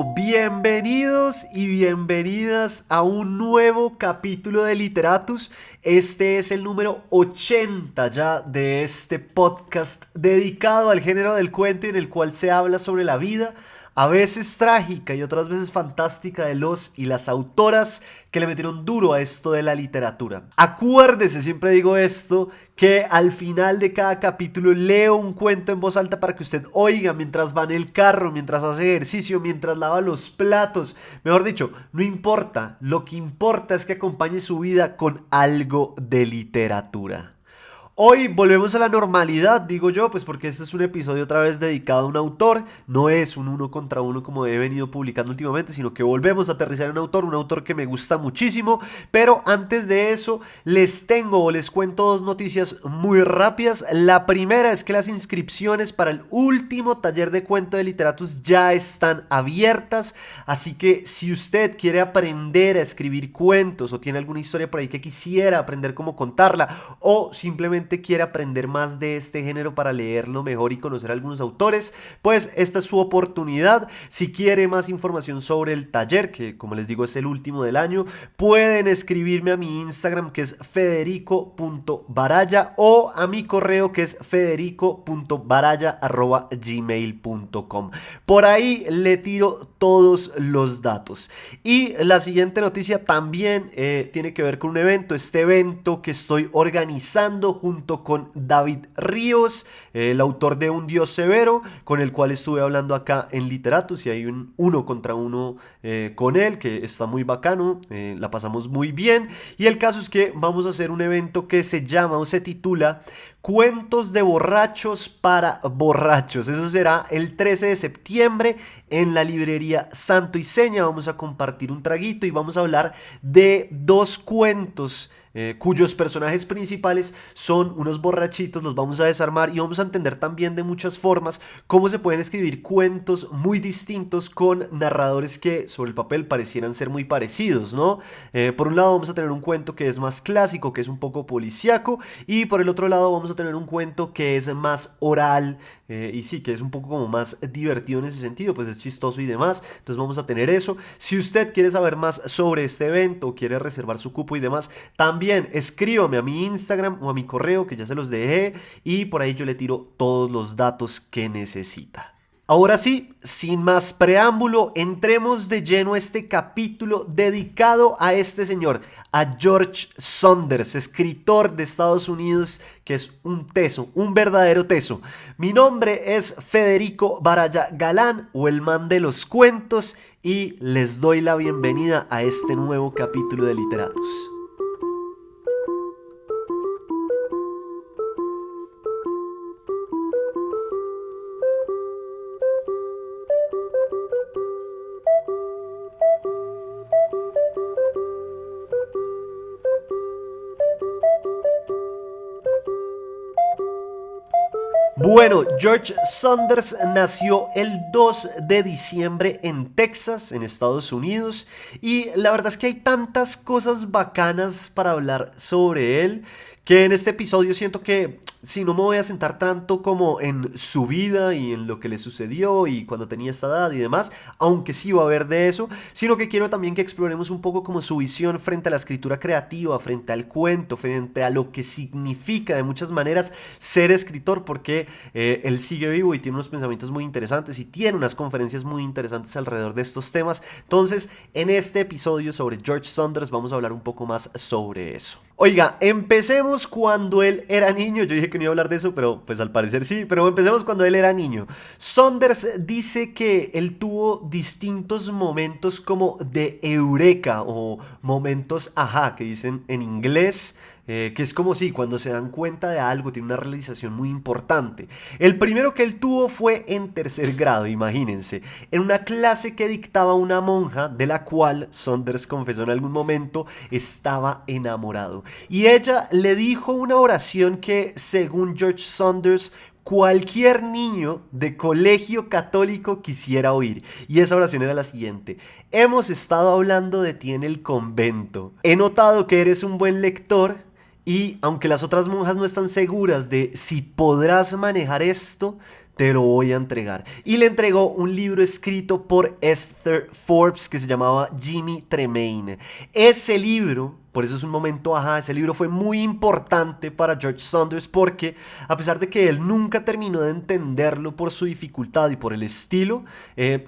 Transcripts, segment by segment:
Bienvenidos y bienvenidas a un nuevo capítulo de Literatus. Este es el número 80 ya de este podcast dedicado al género del cuento y en el cual se habla sobre la vida, a veces trágica y otras veces fantástica, de los y las autoras que le metieron duro a esto de la literatura. Acuérdese, siempre digo esto, que al final de cada capítulo leo un cuento en voz alta para que usted oiga mientras va en el carro, mientras hace ejercicio, mientras lava los platos. Mejor dicho, no importa, lo que importa es que acompañe su vida con algo de literatura. Hoy volvemos a la normalidad, digo yo, pues porque este es un episodio otra vez dedicado a un autor. No es un uno contra uno como he venido publicando últimamente, sino que volvemos a aterrizar en un autor que me gusta muchísimo. Pero antes de eso, les cuento dos noticias muy rápidas. La primera es que las inscripciones para el último taller de cuento de Literatus ya están abiertas. Así que si usted quiere aprender a escribir cuentos o tiene alguna historia por ahí que quisiera aprender cómo contarla, o simplemente quiere aprender más de este género para leerlo mejor y conocer a algunos autores, pues esta es su oportunidad. Si quiere más información sobre el taller, que como les digo es el último del año, pueden escribirme a mi Instagram, que es federico.baraya, o a mi correo, que es federico.baraya@gmail.com. Por ahí le tiro todos los datos. Y la siguiente noticia también tiene que ver con un evento, este evento que estoy organizando junto con David Ríos, el autor de Un Dios Severo, con el cual estuve hablando acá en Literatus, y hay un uno contra uno con él, que está muy bacano, la pasamos muy bien, y el caso es que vamos a hacer un evento que se llama o se titula Cuentos de borrachos para borrachos. Eso será el 13 de septiembre en la librería Santo y Seña. Vamos a compartir un traguito y vamos a hablar de dos cuentos cuyos personajes principales son unos borrachitos. Los vamos a desarmar y vamos a entender también de muchas formas cómo se pueden escribir cuentos muy distintos con narradores que sobre el papel parecieran ser muy parecidos, ¿no? Por un lado vamos a tener un cuento que es más clásico, que es un poco policíaco, y por el otro lado vamos a tener un cuento que es más oral, y sí, que es un poco como más divertido en ese sentido, pues es chistoso y demás. Entonces vamos a tener eso. Si usted quiere saber más sobre este evento, quiere reservar su cupo y demás, también escríbame a mi Instagram o a mi correo, que ya se los dejé, y por ahí yo le tiro todos los datos que necesita. Ahora sí, sin más preámbulo, entremos de lleno a este capítulo dedicado a este señor, a George Saunders, escritor de Estados Unidos, que es un teso, un verdadero teso. Mi nombre es Federico Baraya Galán, o el man de los cuentos, y les doy la bienvenida a este nuevo capítulo de Literatus. Bueno, George Saunders nació el 2 de diciembre en Texas, en Estados Unidos, y la verdad es que hay tantas cosas bacanas para hablar sobre él, que en este episodio siento que si no me voy a sentar tanto como en su vida y en lo que le sucedió y cuando tenía esta edad y demás, aunque sí va a haber de eso, sino que quiero también que exploremos un poco como su visión frente a la escritura creativa, frente al cuento, frente a lo que significa de muchas maneras ser escritor, porque él sigue vivo y tiene unos pensamientos muy interesantes y tiene unas conferencias muy interesantes alrededor de estos temas. Entonces, en este episodio sobre George Saunders vamos a hablar un poco más sobre eso. Oiga, empecemos cuando él era niño. Yo dije que no iba a hablar de eso, pero pues al parecer sí. Pero empecemos cuando él era niño. Saunders dice que él tuvo distintos momentos como de eureka, o momentos ajá, que dicen en inglés. Que es como si cuando se dan cuenta de algo tiene una realización muy importante. El primero que él tuvo fue en tercer grado, imagínense, en una clase que dictaba una monja de la cual Saunders confesó en algún momento estaba enamorado. Y ella le dijo una oración que, según George Saunders, cualquier niño de colegio católico quisiera oír. Y esa oración era la siguiente: hemos estado hablando de ti en el convento. He notado que eres un buen lector. Y aunque las otras monjas no están seguras de si podrás manejar esto, te lo voy a entregar. Y le entregó un libro escrito por Esther Forbes que se llamaba Jimmy Tremaine. Ese libro, por eso es un momento ajá, ese libro fue muy importante para George Saunders porque a pesar de que él nunca terminó de entenderlo por su dificultad y por el estilo,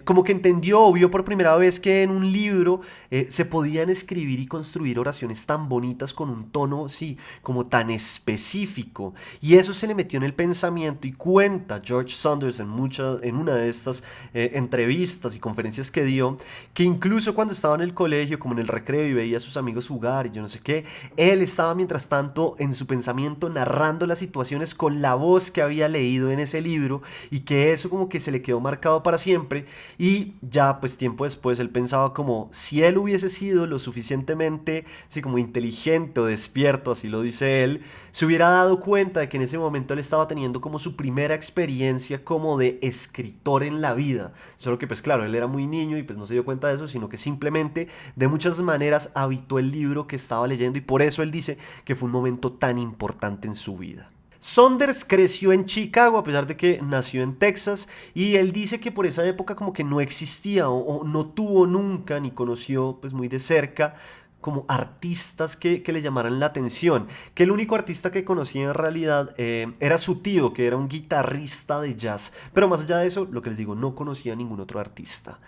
como que entendió o vio por primera vez que en un libro se podían escribir y construir oraciones tan bonitas con un tono, sí, como tan específico. Y eso se le metió en el pensamiento y cuenta George Saunders en una de estas entrevistas y conferencias que dio, que incluso cuando estaba en el colegio, como en el recreo y veía a sus amigos jugar y yo no sé qué, él estaba mientras tanto en su pensamiento narrando las situaciones con la voz que había leído en ese libro y que eso como que se le quedó marcado para siempre y ya pues tiempo después él pensaba como si él hubiese sido lo suficientemente así como inteligente o despierto, así lo dice él, se hubiera dado cuenta de que en ese momento él estaba teniendo como su primera experiencia como de escritor en la vida, solo que pues claro, él era muy niño y pues no se dio cuenta de eso, sino que simplemente de muchas maneras habitó el libro que estaba leyendo y por eso él dice que fue un momento tan importante en su vida. Saunders creció en Chicago a pesar de que nació en Texas y él dice que por esa época como que no existía o no tuvo nunca ni conoció pues muy de cerca como artistas que le llamaran la atención, que el único artista que conocía en realidad era su tío, que era un guitarrista de jazz, pero más allá de eso, lo que les digo, no conocía a ningún otro artista.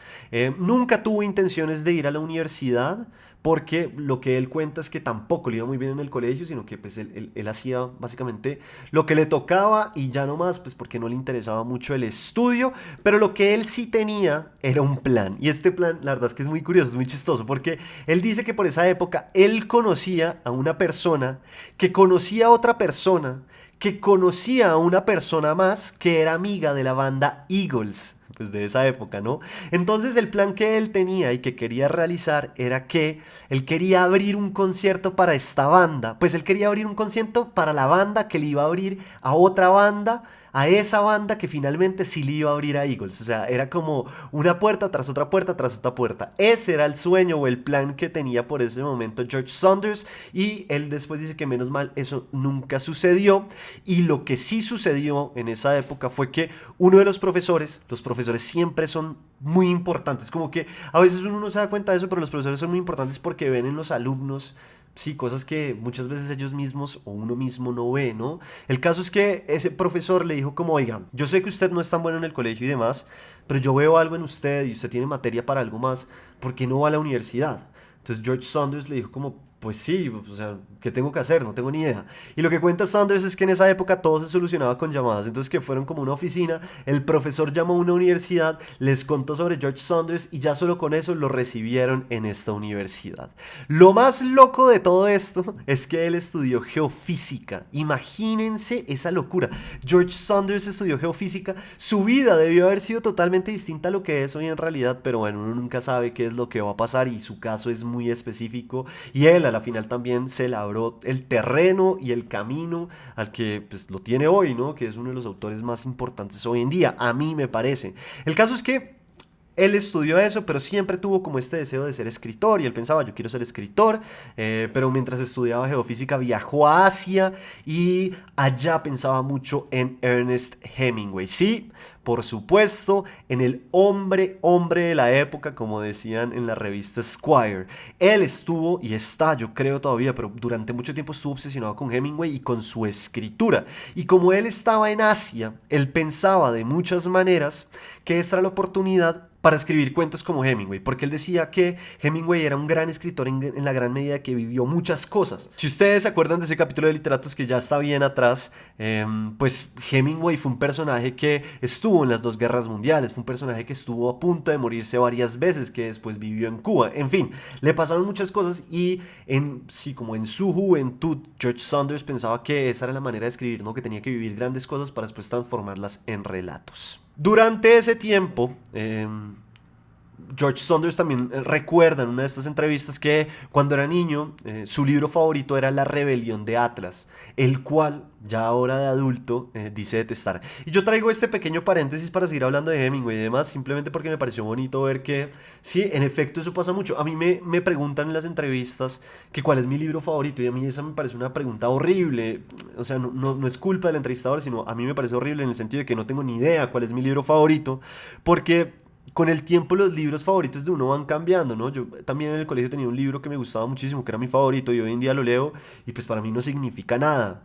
Nunca tuvo intenciones de ir a la universidad, porque lo que él cuenta es que tampoco le iba muy bien en el colegio, sino que pues él hacía básicamente lo que le tocaba y ya no más, pues porque no le interesaba mucho el estudio, pero lo que él sí tenía era un plan, y este plan la verdad es que es muy curioso, es muy chistoso, porque él dice que por esa época él conocía a una persona que conocía a otra persona que conocía a una persona más que era amiga de la banda Eagles, pues de esa época, ¿no? Entonces el plan que él tenía y que quería realizar era que él quería abrir un concierto para esta banda, pues él quería abrir un concierto para la banda que le iba a abrir a otra banda, a esa banda que finalmente sí le iba a abrir a Eagles. O sea, era como una puerta tras otra puerta tras otra puerta. Ese era el sueño o el plan que tenía por ese momento George Saunders y él después dice que menos mal eso nunca sucedió y lo que sí sucedió en esa época fue que uno de los profesores siempre son muy importantes, como que a veces uno no se da cuenta de eso, pero los profesores son muy importantes porque ven en los alumnos sí, cosas que muchas veces ellos mismos o uno mismo no ve, ¿no? El caso es que ese profesor le dijo como, oiga, yo sé que usted no es tan bueno en el colegio y demás, pero yo veo algo en usted y usted tiene materia para algo más, ¿por qué no va a la universidad? Entonces George Saunders le dijo como, pues sí, o sea, ¿qué tengo que hacer? No tengo ni idea. Y lo que cuenta Saunders es que en esa época todo se solucionaba con llamadas, entonces que fueron como una oficina, el profesor llamó a una universidad, les contó sobre George Saunders y ya solo con eso lo recibieron en esta universidad. Lo más loco de todo esto es que él estudió geofísica. Imagínense esa locura. George Saunders estudió geofísica. Su vida debió haber sido totalmente distinta a lo que es hoy en realidad, pero bueno, uno nunca sabe qué es lo que va a pasar y su caso es muy específico y él a la final también se labró el terreno y el camino al que pues lo tiene hoy, ¿no? Que es uno de los autores más importantes hoy en día, a mí me parece. El caso es que él estudió eso, pero siempre tuvo como este deseo de ser escritor y él pensaba, yo quiero ser escritor, pero mientras estudiaba geofísica viajó a Asia y allá pensaba mucho en Ernest Hemingway. Sí, por supuesto, en el hombre de la época, como decían en la revista Esquire. Él estuvo y está, yo creo todavía, pero durante mucho tiempo estuvo obsesionado con Hemingway y con su escritura. Y como él estaba en Asia, él pensaba de muchas maneras que esta era la oportunidad para escribir cuentos como Hemingway, porque él decía que Hemingway era un gran escritor en la gran medida que vivió muchas cosas. Si ustedes se acuerdan de ese capítulo de Literatos que ya está bien atrás, pues Hemingway fue un personaje que estuvo en las dos guerras mundiales, fue un personaje que estuvo a punto de morirse varias veces, que después vivió en Cuba, en fin, le pasaron muchas cosas y sí, como en su juventud, George Saunders pensaba que esa era la manera de escribir, ¿no? Que tenía que vivir grandes cosas para después transformarlas en relatos. Durante ese tiempo, George Saunders también recuerda en una de estas entrevistas que cuando era niño su libro favorito era La Rebelión de Atlas, el cual ya ahora de adulto dice detestar. Y yo traigo este pequeño paréntesis para seguir hablando de Hemingway y demás, simplemente porque me pareció bonito ver que sí, en efecto eso pasa mucho. A mí me preguntan en las entrevistas que cuál es mi libro favorito y a mí esa me parece una pregunta horrible. O sea, no es culpa del entrevistador, sino a mí me parece horrible en el sentido de que no tengo ni idea cuál es mi libro favorito, porque con el tiempo los libros favoritos de uno van cambiando, ¿no? Yo también en el colegio tenía un libro que me gustaba muchísimo, que era mi favorito, y hoy en día lo leo y pues para mí no significa nada.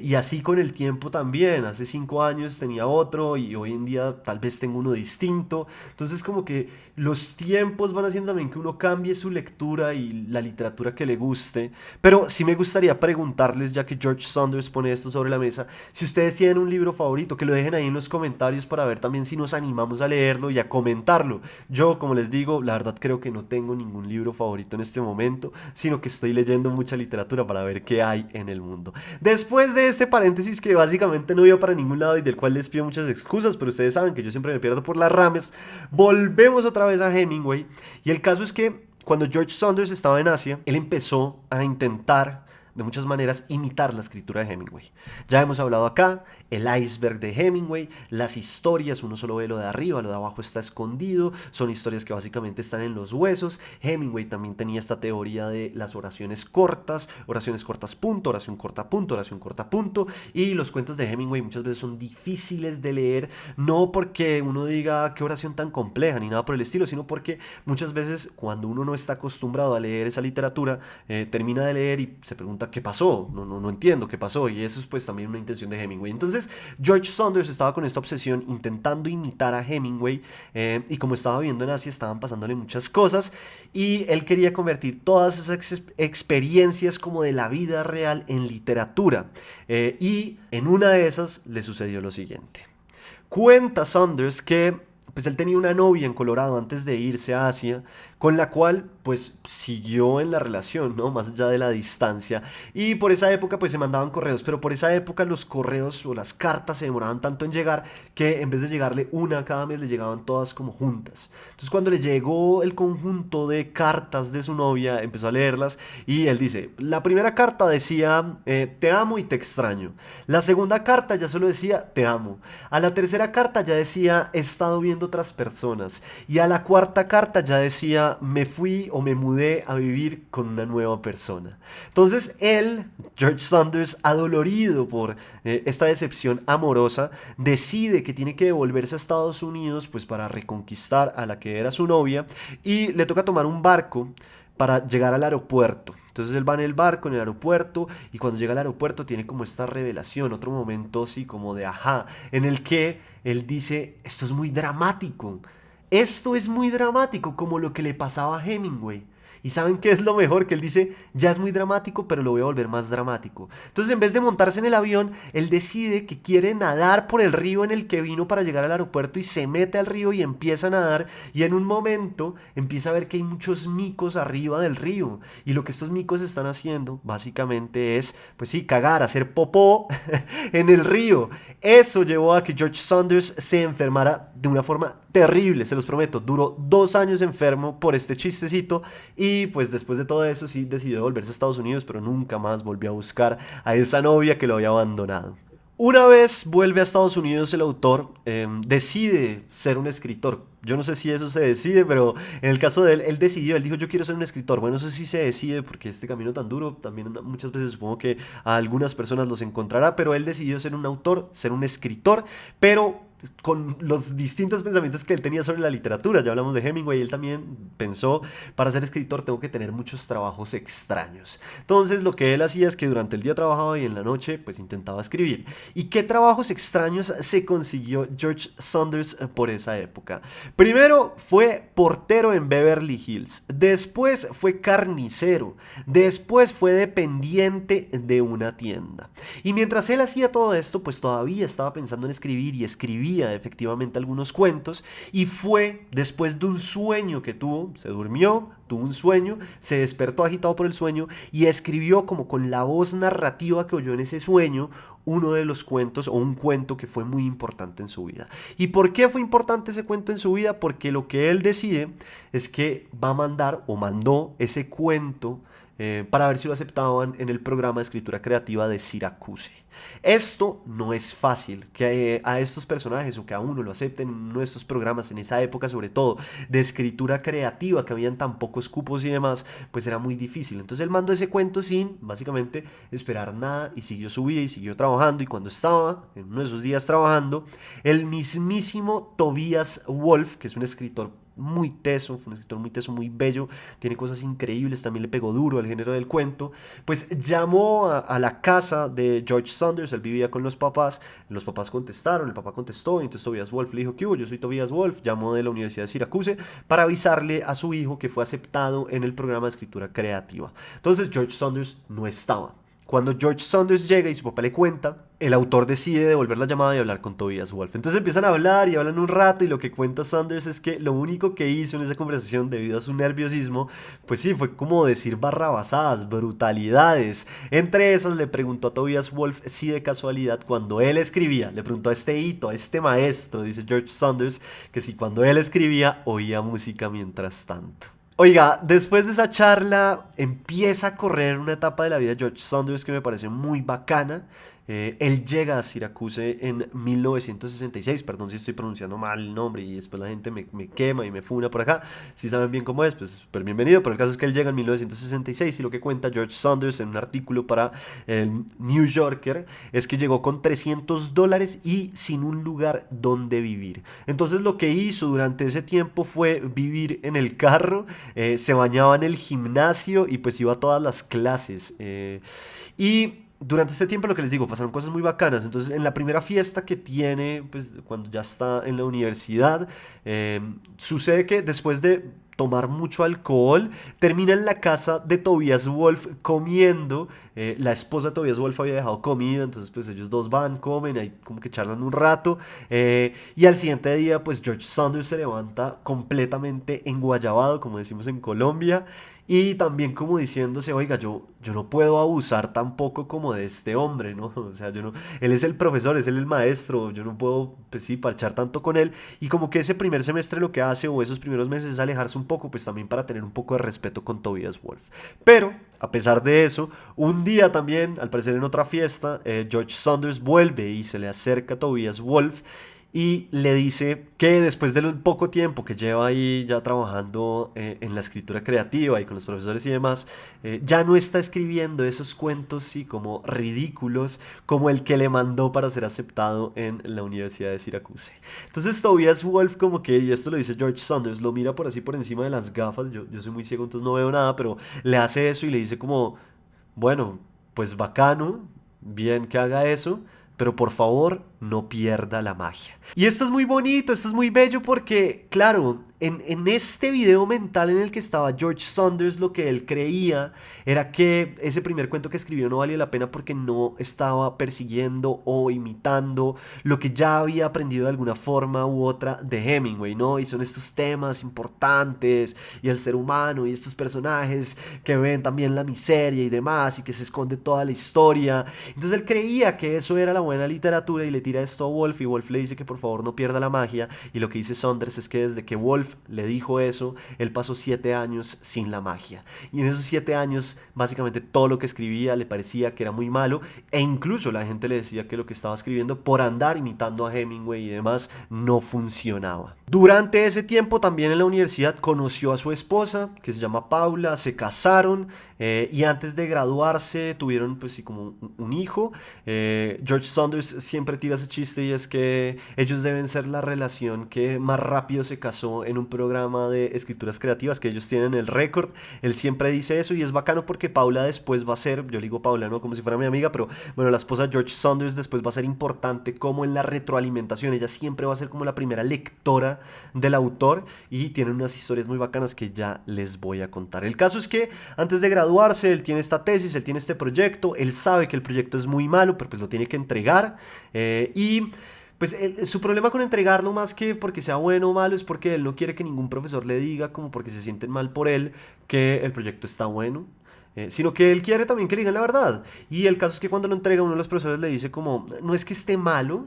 Y así con el tiempo también, hace 5 años tenía otro y hoy en día tal vez tengo uno distinto. Entonces como que los tiempos van haciendo también que uno cambie su lectura y la literatura que le guste. Pero sí me gustaría preguntarles, ya que George Saunders pone esto sobre la mesa, si ustedes tienen un libro favorito, que lo dejen ahí en los comentarios para ver también si nos animamos a leerlo y a comentarlo. Yo, como les digo, la verdad creo que no tengo ningún libro favorito en este momento, sino que estoy leyendo mucha literatura para ver qué hay en el mundo. Después de este paréntesis que básicamente no iba para ningún lado y del cual les pido muchas excusas, pero ustedes saben que yo siempre me pierdo por las ramas, volvemos otra vez a Hemingway. Y el caso es que cuando George Saunders estaba en Asia, él empezó a intentar de muchas maneras imitar la escritura de Hemingway. Ya hemos hablado acá, el iceberg de Hemingway, las historias, uno solo ve lo de arriba, lo de abajo está escondido, son historias que básicamente están en los huesos. Hemingway también tenía esta teoría de las oraciones cortas punto, oración corta punto, y los cuentos de Hemingway muchas veces son difíciles de leer, no porque uno diga qué oración tan compleja ni nada por el estilo, sino porque muchas veces cuando uno no está acostumbrado a leer esa literatura, termina de leer y se pregunta qué pasó, no entiendo qué pasó, y eso es pues también una intención de Hemingway. Entonces George Saunders estaba con esta obsesión intentando imitar a Hemingway, y como estaba viviendo en Asia estaban pasándole muchas cosas y él quería convertir todas esas experiencias como de la vida real en literatura, y en una de esas le sucedió lo siguiente. Cuenta Saunders que pues él tenía una novia en Colorado antes de irse a Asia, con la cual pues siguió en la relación, ¿no? Más allá de la distancia. Y por esa época pues se mandaban correos, pero por esa época los correos o las cartas se demoraban tanto en llegar que en vez de llegarle una cada mes le llegaban todas como juntas. Entonces cuando le llegó el conjunto de cartas de su novia, empezó a leerlas y él dice, la primera carta decía, te amo y te extraño. La segunda carta ya solo decía, te amo. A la tercera carta ya decía, he estado viendo otras personas. Y a la cuarta carta ya decía, me fui o me mudé a vivir con una nueva persona. Entonces él, George Saunders, adolorido por esta decepción amorosa, decide que tiene que devolverse a Estados Unidos pues para reconquistar a la que era su novia, y le toca tomar un barco para llegar al aeropuerto. Entonces él va en el barco, en el aeropuerto, y cuando llega al aeropuerto tiene como esta revelación, otro momento así como de ajá, en el que él dice, esto es muy dramático. Esto es muy dramático, como lo que le pasaba a Hemingway. ¿Y saben qué es lo mejor? Que él dice, ya es muy dramático, pero lo voy a volver más dramático. Entonces, en vez de montarse en el avión, él decide que quiere nadar por el río en el que vino para llegar al aeropuerto y se mete al río y empieza a nadar. Y en un momento empieza a ver que hay muchos micos arriba del río. Y lo que estos micos están haciendo, básicamente, es, pues sí, cagar, hacer popó en el río. Eso llevó a que George Saunders se enfermara de una forma terrible, se los prometo. Duró 2 años enfermo por este chistecito. Y pues después de todo eso sí decidió volverse a Estados Unidos, pero nunca más volvió a buscar a esa novia que lo había abandonado. Una vez vuelve a Estados Unidos el autor, decide ser un escritor. Yo no sé si eso se decide, pero en el caso de él, él decidió, él dijo yo quiero ser un escritor. Bueno, eso sí se decide porque este camino tan duro también muchas veces supongo que a algunas personas los encontrará, pero él decidió ser un autor, ser un escritor, pero con los distintos pensamientos que él tenía sobre la literatura. Ya hablamos de Hemingway, él también pensó, para ser escritor tengo que tener muchos trabajos extraños. Entonces lo que él hacía es que durante el día trabajaba y en la noche pues intentaba escribir. ¿Y qué trabajos extraños se consiguió George Saunders por esa época? Primero fue portero en Beverly Hills, después fue carnicero, después fue dependiente de una tienda. Y mientras él hacía todo esto, pues todavía estaba pensando en escribir y escribir escribía efectivamente algunos cuentos y fue después de un sueño que tuvo, se durmió, tuvo un sueño, se despertó agitado por el sueño y escribió como con la voz narrativa que oyó en ese sueño uno de los cuentos o un cuento que fue muy importante en su vida. ¿Y por qué fue importante ese cuento en su vida? Porque lo que él decide es que va a mandar o mandó ese cuento para ver si lo aceptaban en el programa de escritura creativa de Syracuse. Esto no es fácil, que a estos personajes o que a uno lo acepten en uno de estos programas, en esa época sobre todo, de escritura creativa, que habían tan pocos cupos y demás, pues era muy difícil. Entonces él mandó ese cuento sin, básicamente, esperar nada y siguió su vida y siguió trabajando. Y cuando estaba en uno de esos días trabajando, el mismísimo Tobias Wolff, que es un escritor muy teso, fue un escritor muy teso, muy bello, tiene cosas increíbles, también le pegó duro al género del cuento, pues llamó a la casa de George Saunders, él vivía con los papás contestaron, el papá contestó, y entonces Tobias Wolff le dijo, ¿qué hubo? Yo soy Tobias Wolff, llamó de la Universidad de Syracuse para avisarle a su hijo que fue aceptado en el programa de escritura creativa. Entonces George Saunders no estaba. Cuando George Saunders llega y su papá le cuenta, el autor decide devolver la llamada y hablar con Tobias Wolff. Entonces empiezan a hablar y hablan un rato y lo que cuenta Saunders es que lo único que hizo en esa conversación debido a su nerviosismo, pues sí, fue como decir barrabasadas, brutalidades. Entre esas le preguntó a Tobias Wolff si de casualidad cuando él escribía, le preguntó a este hito, a este maestro, dice George Saunders, que si cuando él escribía oía música mientras tanto. Oiga, después de esa charla empieza a correr una etapa de la vida de George Saunders que me pareció muy bacana. Él llega a Syracuse en 1966, perdón si estoy pronunciando mal el nombre y después la gente me quema y me funa por acá. Si saben bien cómo es, pues súper bienvenido, pero el caso es que él llega en 1966 y lo que cuenta George Saunders en un artículo para el New Yorker es que llegó con $300 y sin un lugar donde vivir. Entonces lo que hizo durante ese tiempo fue vivir en el carro, se bañaba en el gimnasio y pues iba a todas las clases. Y durante este tiempo, lo que les digo, pasaron cosas muy bacanas. Entonces, en la primera fiesta que tiene, pues cuando ya está en la universidad, sucede que después de tomar mucho alcohol, termina en la casa de Tobias Wolff comiendo. La esposa de Tobias Wolff había dejado comida, entonces pues ellos dos van, comen, ahí como que charlan un rato. Y al siguiente día, pues George Saunders se levanta completamente enguayabado, como decimos en Colombia. Y también como diciéndose, oiga, yo no puedo abusar tampoco como de este hombre, ¿no? O sea, yo no, él es el profesor, es él el maestro, yo no puedo, pues sí, parchar tanto con él. Y como que ese primer semestre lo que hace, o esos primeros meses, es alejarse un poco, pues también para tener un poco de respeto con Tobias Wolff. Pero, a pesar de eso, un día también, al parecer en otra fiesta, George Saunders vuelve y se le acerca a Tobias Wolff y le dice que después del poco tiempo que lleva ahí ya trabajando en la escritura creativa y con los profesores y demás, ya no está escribiendo esos cuentos sí como ridículos como el que le mandó para ser aceptado en la Universidad de Syracuse. Entonces Tobias Wolff como que, y esto lo dice George Saunders, lo mira por así por encima de las gafas, yo soy muy ciego entonces no veo nada, pero le hace eso y le dice como, bueno, pues bacano, bien que haga eso, pero por favor no pierda la magia. Y esto es muy bonito, esto es muy bello porque, claro, en este video mental en el que estaba George Saunders, lo que él creía era que ese primer cuento que escribió no valía la pena porque no estaba persiguiendo o imitando lo que ya había aprendido de alguna forma u otra de Hemingway, ¿no? Y son estos temas importantes y el ser humano y estos personajes que ven también la miseria y demás y que se esconde toda la historia. Entonces él creía que eso era la buena literatura y le tira esto a Wolff y Wolff le dice que por favor no pierda la magia y lo que dice Saunders es que desde que Wolff le dijo eso, él pasó 7 años sin la magia y en esos 7 años básicamente todo lo que escribía le parecía que era muy malo e incluso la gente le decía que lo que estaba escribiendo por andar imitando a Hemingway y demás no funcionaba. Durante ese tiempo también en la universidad conoció a su esposa que se llama Paula, se casaron y antes de graduarse tuvieron pues sí como un hijo. George Saunders siempre tira ese chiste y es que ellos deben ser la relación que más rápido se casó en un programa de escrituras creativas, que ellos tienen el récord. Él siempre dice eso y es bacano porque Paula después va a ser, yo le digo Paula, no como si fuera mi amiga, pero bueno, la esposa de George Saunders después va a ser importante como en la retroalimentación. Ella siempre va a ser como la primera lectora del autor y tienen unas historias muy bacanas que ya les voy a contar. El caso es que antes de graduarse él tiene esta tesis, él tiene este proyecto, él sabe que el proyecto es muy malo, pero pues lo tiene que entregar y Pues su problema con entregarlo más que porque sea bueno o malo es porque él no quiere que ningún profesor le diga como porque se sienten mal por él que el proyecto está bueno. Sino que él quiere también que le digan la verdad. Y el caso es que cuando lo entrega uno de los profesores le dice como, no es que esté malo,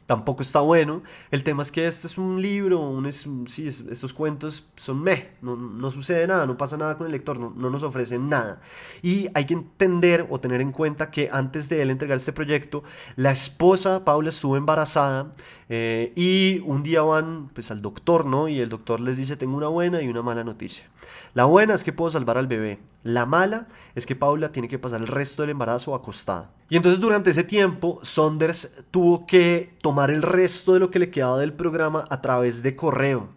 tampoco está bueno. El tema es que este es un libro, sí, estos cuentos son no sucede nada, no pasa nada con el lector, no nos ofrecen nada. Y hay que entender o tener en cuenta que antes de él entregar este proyecto, la esposa, Paula, estuvo embarazada y un día van pues al doctor, ¿no? Y el doctor les dice, tengo una buena y una mala noticia. La buena es que puedo salvar al bebé. La mala es que Paula tiene que pasar el resto del embarazo acostada. Y entonces durante ese tiempo, Saunders tuvo que tomar el resto de lo que le quedaba del programa a través de correo.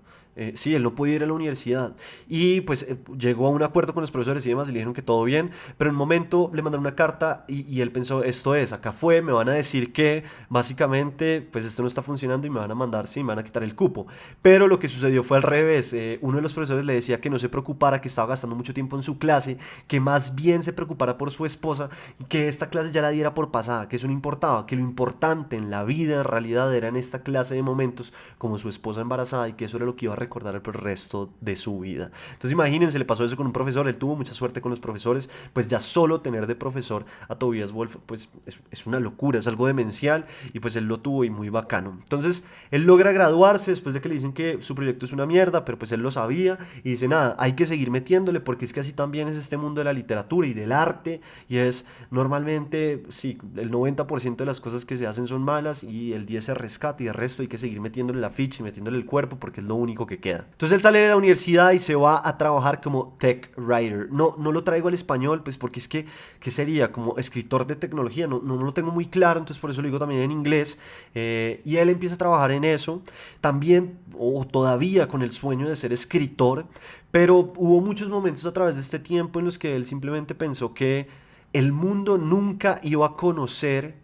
Sí, él no podía ir a la universidad. Y pues llegó a un acuerdo con los profesores y demás y le dijeron que todo bien. Pero en un momento le mandaron una carta y él pensó, esto es, acá fue, me van a decir que básicamente pues esto no está funcionando y me van a mandar, sí, me van a quitar el cupo. Pero lo que sucedió fue al revés. Uno de los profesores le decía que no se preocupara, que estaba gastando mucho tiempo en su clase, que más bien se preocupara por su esposa y que esta clase ya la diera por pasada, que eso no importaba, que lo importante en la vida en realidad era en esta clase de momentos como su esposa embarazada y que eso era lo que iba a recordar por el resto de su vida. Entonces imagínense, le pasó eso con un profesor, él tuvo mucha suerte con los profesores, pues ya solo tener de profesor a Tobias Wolff pues es una locura, es algo demencial y pues él lo tuvo y muy bacano. Entonces él logra graduarse después de que le dicen que su proyecto es una mierda, pero pues él lo sabía y dice nada, hay que seguir metiéndole porque es que así también es este mundo de la literatura y del arte y es normalmente, sí, el 90% de las cosas que se hacen son malas y el 10 se rescata y el resto hay que seguir metiéndole la ficha y metiéndole el cuerpo porque es lo único que queda. Entonces él sale de la universidad y se va a trabajar como tech writer. No lo traigo al español, pues porque es que, ¿qué sería? Como escritor de tecnología, no lo tengo muy claro, entonces por eso lo digo también en inglés. Y él empieza a trabajar en eso, también o todavía con el sueño de ser escritor, pero hubo muchos momentos a través de este tiempo en los que él simplemente pensó que el mundo nunca iba a conocer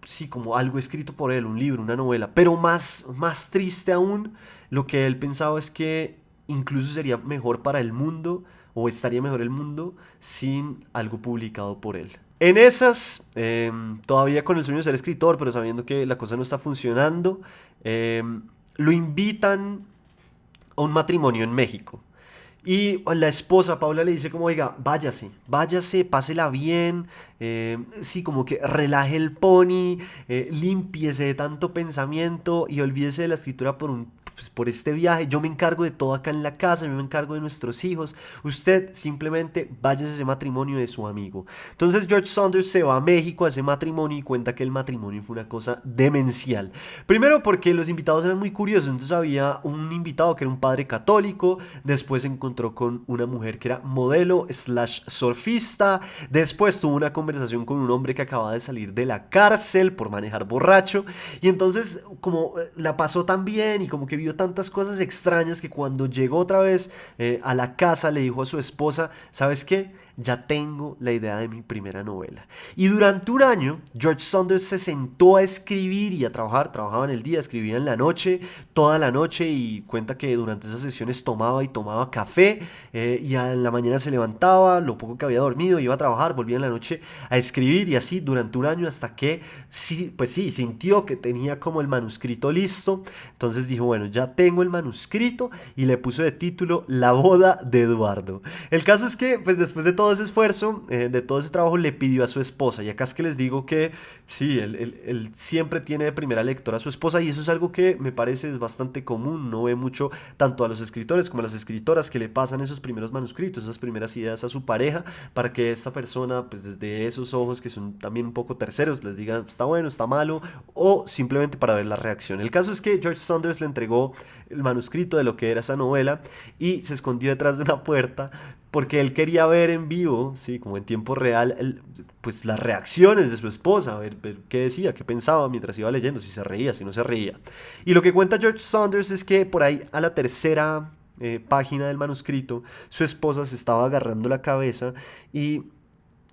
sí, como algo escrito por él, un libro, una novela. Pero más triste aún, lo que él pensaba es que incluso sería mejor para el mundo, o estaría mejor el mundo, sin algo publicado por él. En esas, todavía con el sueño de ser escritor, pero sabiendo que la cosa no está funcionando, lo invitan a un matrimonio en México. Y la esposa, Paula, le dice como, oiga, váyase, pásela bien, sí, como que relaje el pony, límpiese de tanto pensamiento y olvídese de la escritura pues, por este viaje. Yo me encargo de todo acá en la casa, yo me encargo de nuestros hijos. Usted simplemente váyase a ese matrimonio de su amigo. Entonces George Saunders se va a México a ese matrimonio y cuenta que el matrimonio fue una cosa demencial. Primero porque los invitados eran muy curiosos, entonces había un invitado que era un padre católico, después encontró con una mujer que era modelo slash surfista, después tuvo una conversación con un hombre que acababa de salir de la cárcel por manejar borracho y entonces como la pasó tan bien y como que vio tantas cosas extrañas que cuando llegó otra vez a la casa le dijo a su esposa, ¿sabes qué? Ya tengo la idea de mi primera novela. Y durante un año, George Saunders se sentó a escribir y a trabajar. Trabajaba en el día, escribía en la noche, toda la noche, y cuenta que durante esas sesiones tomaba y tomaba café, y en la mañana se levantaba, lo poco que había dormido, iba a trabajar, volvía en la noche a escribir, y así durante un año hasta que, sí, pues sí, sintió que tenía como el manuscrito listo. Entonces dijo, bueno, ya tengo el manuscrito, y le puso de título La boda de Eduardo. El caso es que, pues después de todo ese esfuerzo, de todo ese trabajo, le pidió a su esposa. Y acá es que les digo que sí, él siempre tiene de primera lectora a su esposa y eso es algo que me parece es bastante común. No ve mucho tanto a los escritores como a las escritoras que le pasan esos primeros manuscritos, esas primeras ideas a su pareja para que esta persona, pues desde esos ojos que son también un poco terceros, les diga está bueno, está malo o simplemente para ver la reacción. El caso es que George Saunders le entregó el manuscrito de lo que era esa novela y se escondió detrás de una puerta porque él quería ver en vivo, sí, como en tiempo real, pues las reacciones de su esposa, ver qué decía, qué pensaba mientras iba leyendo, si se reía, si no se reía. Y lo que cuenta George Saunders es que por ahí a la tercera página del manuscrito, su esposa se estaba agarrando la cabeza y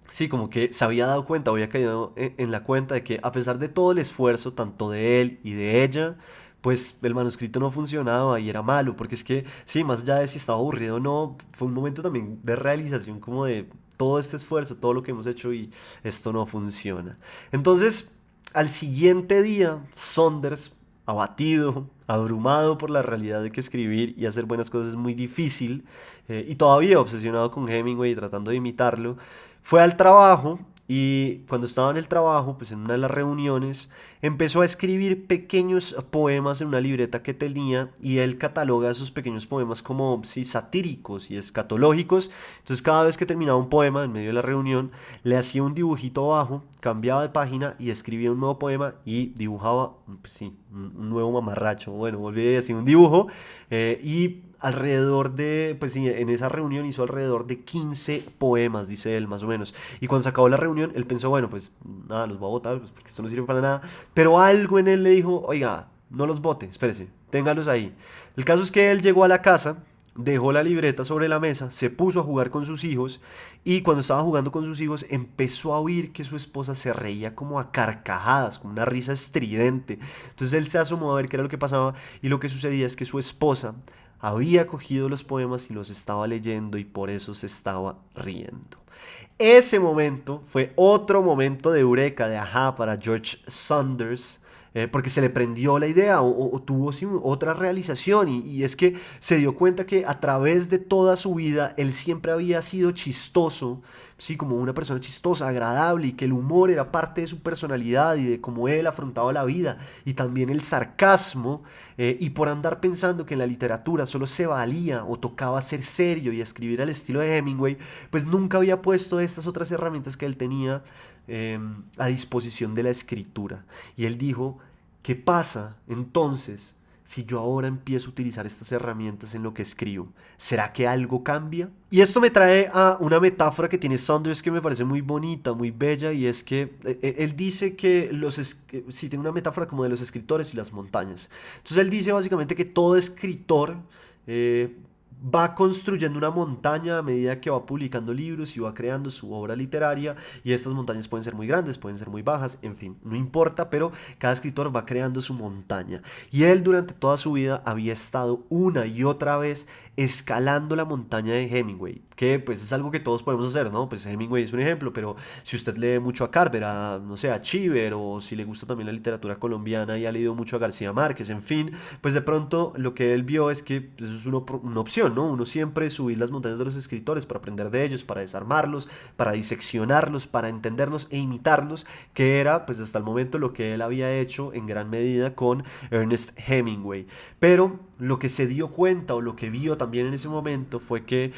sí, como que se había dado cuenta, había caído en la cuenta de que a pesar de todo el esfuerzo, tanto de él y de ella, pues el manuscrito no funcionaba y era malo, porque es que, sí, más allá de si estaba aburrido o no, fue un momento también de realización como de todo este esfuerzo, todo lo que hemos hecho y esto no funciona. Entonces, al siguiente día, Saunders, abatido, abrumado por la realidad de que escribir y hacer buenas cosas es muy difícil, y todavía obsesionado con Hemingway y tratando de imitarlo, fue al trabajo y cuando estaba en el trabajo, pues en una de las reuniones, empezó a escribir pequeños poemas en una libreta que tenía y él cataloga esos pequeños poemas como sí, satíricos y escatológicos. Entonces cada vez que terminaba un poema en medio de la reunión, le hacía un dibujito abajo, cambiaba de página y escribía un nuevo poema y dibujaba, pues sí, un nuevo mamarracho. Bueno, volví a decir un dibujo, y alrededor de, pues sí, en esa reunión hizo alrededor de 15 poemas, dice él, más o menos. Y cuando se acabó la reunión, él pensó, bueno, pues nada, los voy a botar, pues porque esto no sirve para nada. Pero algo en él le dijo, oiga, no los bote, espérese, téngalos ahí. El caso es que él llegó a la casa, dejó la libreta sobre la mesa, se puso a jugar con sus hijos y cuando estaba jugando con sus hijos empezó a oír que su esposa se reía como a carcajadas, con una risa estridente. Entonces él se asomó a ver qué era lo que pasaba y lo que sucedía es que su esposa había cogido los poemas y los estaba leyendo y por eso se estaba riendo. Ese momento fue otro momento de eureka, de ajá para George Saunders, porque se le prendió la idea o tuvo sí, otra realización y es que se dio cuenta que a través de toda su vida él siempre había sido chistoso, sí, como una persona chistosa, agradable y que el humor era parte de su personalidad y de cómo él afrontaba la vida y también el sarcasmo, y por andar pensando que en la literatura solo se valía o tocaba ser serio y escribir al estilo de Hemingway, pues nunca había puesto estas otras herramientas que él tenía, a disposición de la escritura. Y él dijo, ¿qué pasa entonces si yo ahora empiezo a utilizar estas herramientas en lo que escribo? ¿Será que algo cambia? Y esto me trae a una metáfora que tiene Saunders que me parece muy bonita, muy bella, y es que él dice que sí, tiene una metáfora como de los escritores y las montañas. Entonces él dice básicamente que todo escritor va construyendo una montaña a medida que va publicando libros y va creando su obra literaria, y estas montañas pueden ser muy grandes, pueden ser muy bajas, en fin, no importa, pero cada escritor va creando su montaña. Y él durante toda su vida había estado una y otra vez escalando la montaña de Hemingway, que pues es algo que todos podemos hacer, ¿no? Pues Hemingway es un ejemplo, pero si usted lee mucho a Carver, a, no sé, a Chiver, o si le gusta también la literatura colombiana y ha leído mucho a García Márquez, en fin, pues de pronto lo que él vio es que eso es una opción, ¿no? Uno siempre subir las montañas de los escritores para aprender de ellos, para desarmarlos, para diseccionarlos, para entenderlos e imitarlos, que era pues hasta el momento lo que él había hecho en gran medida con Ernest Hemingway. Pero lo que se dio cuenta o lo que vio también en ese momento fue que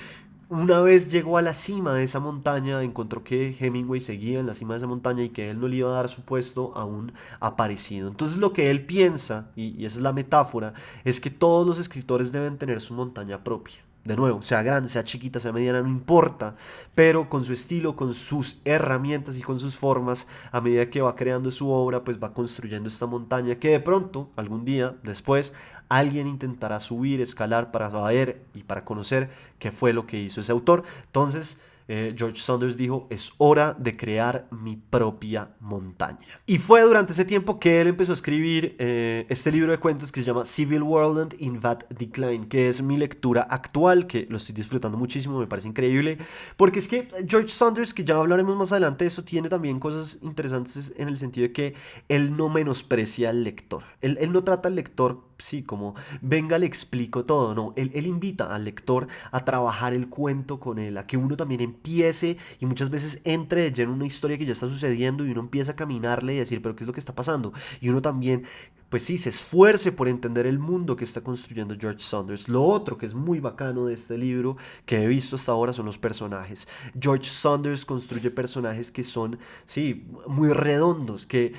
una vez llegó a la cima de esa montaña, encontró que Hemingway seguía en la cima de esa montaña y que él no le iba a dar su puesto a un aparecido. Entonces lo que él piensa, y esa es la metáfora, es que todos los escritores deben tener su montaña propia. De nuevo, sea grande, sea chiquita, sea mediana, no importa, pero con su estilo, con sus herramientas y con sus formas, a medida que va creando su obra, pues va construyendo esta montaña que de pronto, algún día después, alguien intentará subir, escalar para saber y para conocer qué fue lo que hizo ese autor. Entonces, George Saunders dijo, es hora de crear mi propia montaña. Y fue durante ese tiempo que él empezó a escribir este libro de cuentos que se llama Civil World in That Decline, que es mi lectura actual, que lo estoy disfrutando muchísimo, me parece increíble, porque es que George Saunders, que ya hablaremos más adelante de eso, tiene también cosas interesantes en el sentido de que él no menosprecia al lector, él no trata al lector sí, como venga, le explico todo, no, él invita al lector a trabajar el cuento con él, a que uno también empiece y muchas veces entre de lleno en una historia que ya está sucediendo y uno empieza a caminarle y decir, pero ¿qué es lo que está pasando? Y uno también, pues sí, se esfuerce por entender el mundo que está construyendo George Saunders. Lo otro que es muy bacano de este libro que he visto hasta ahora son los personajes. George Saunders construye personajes que son, sí, muy redondos, que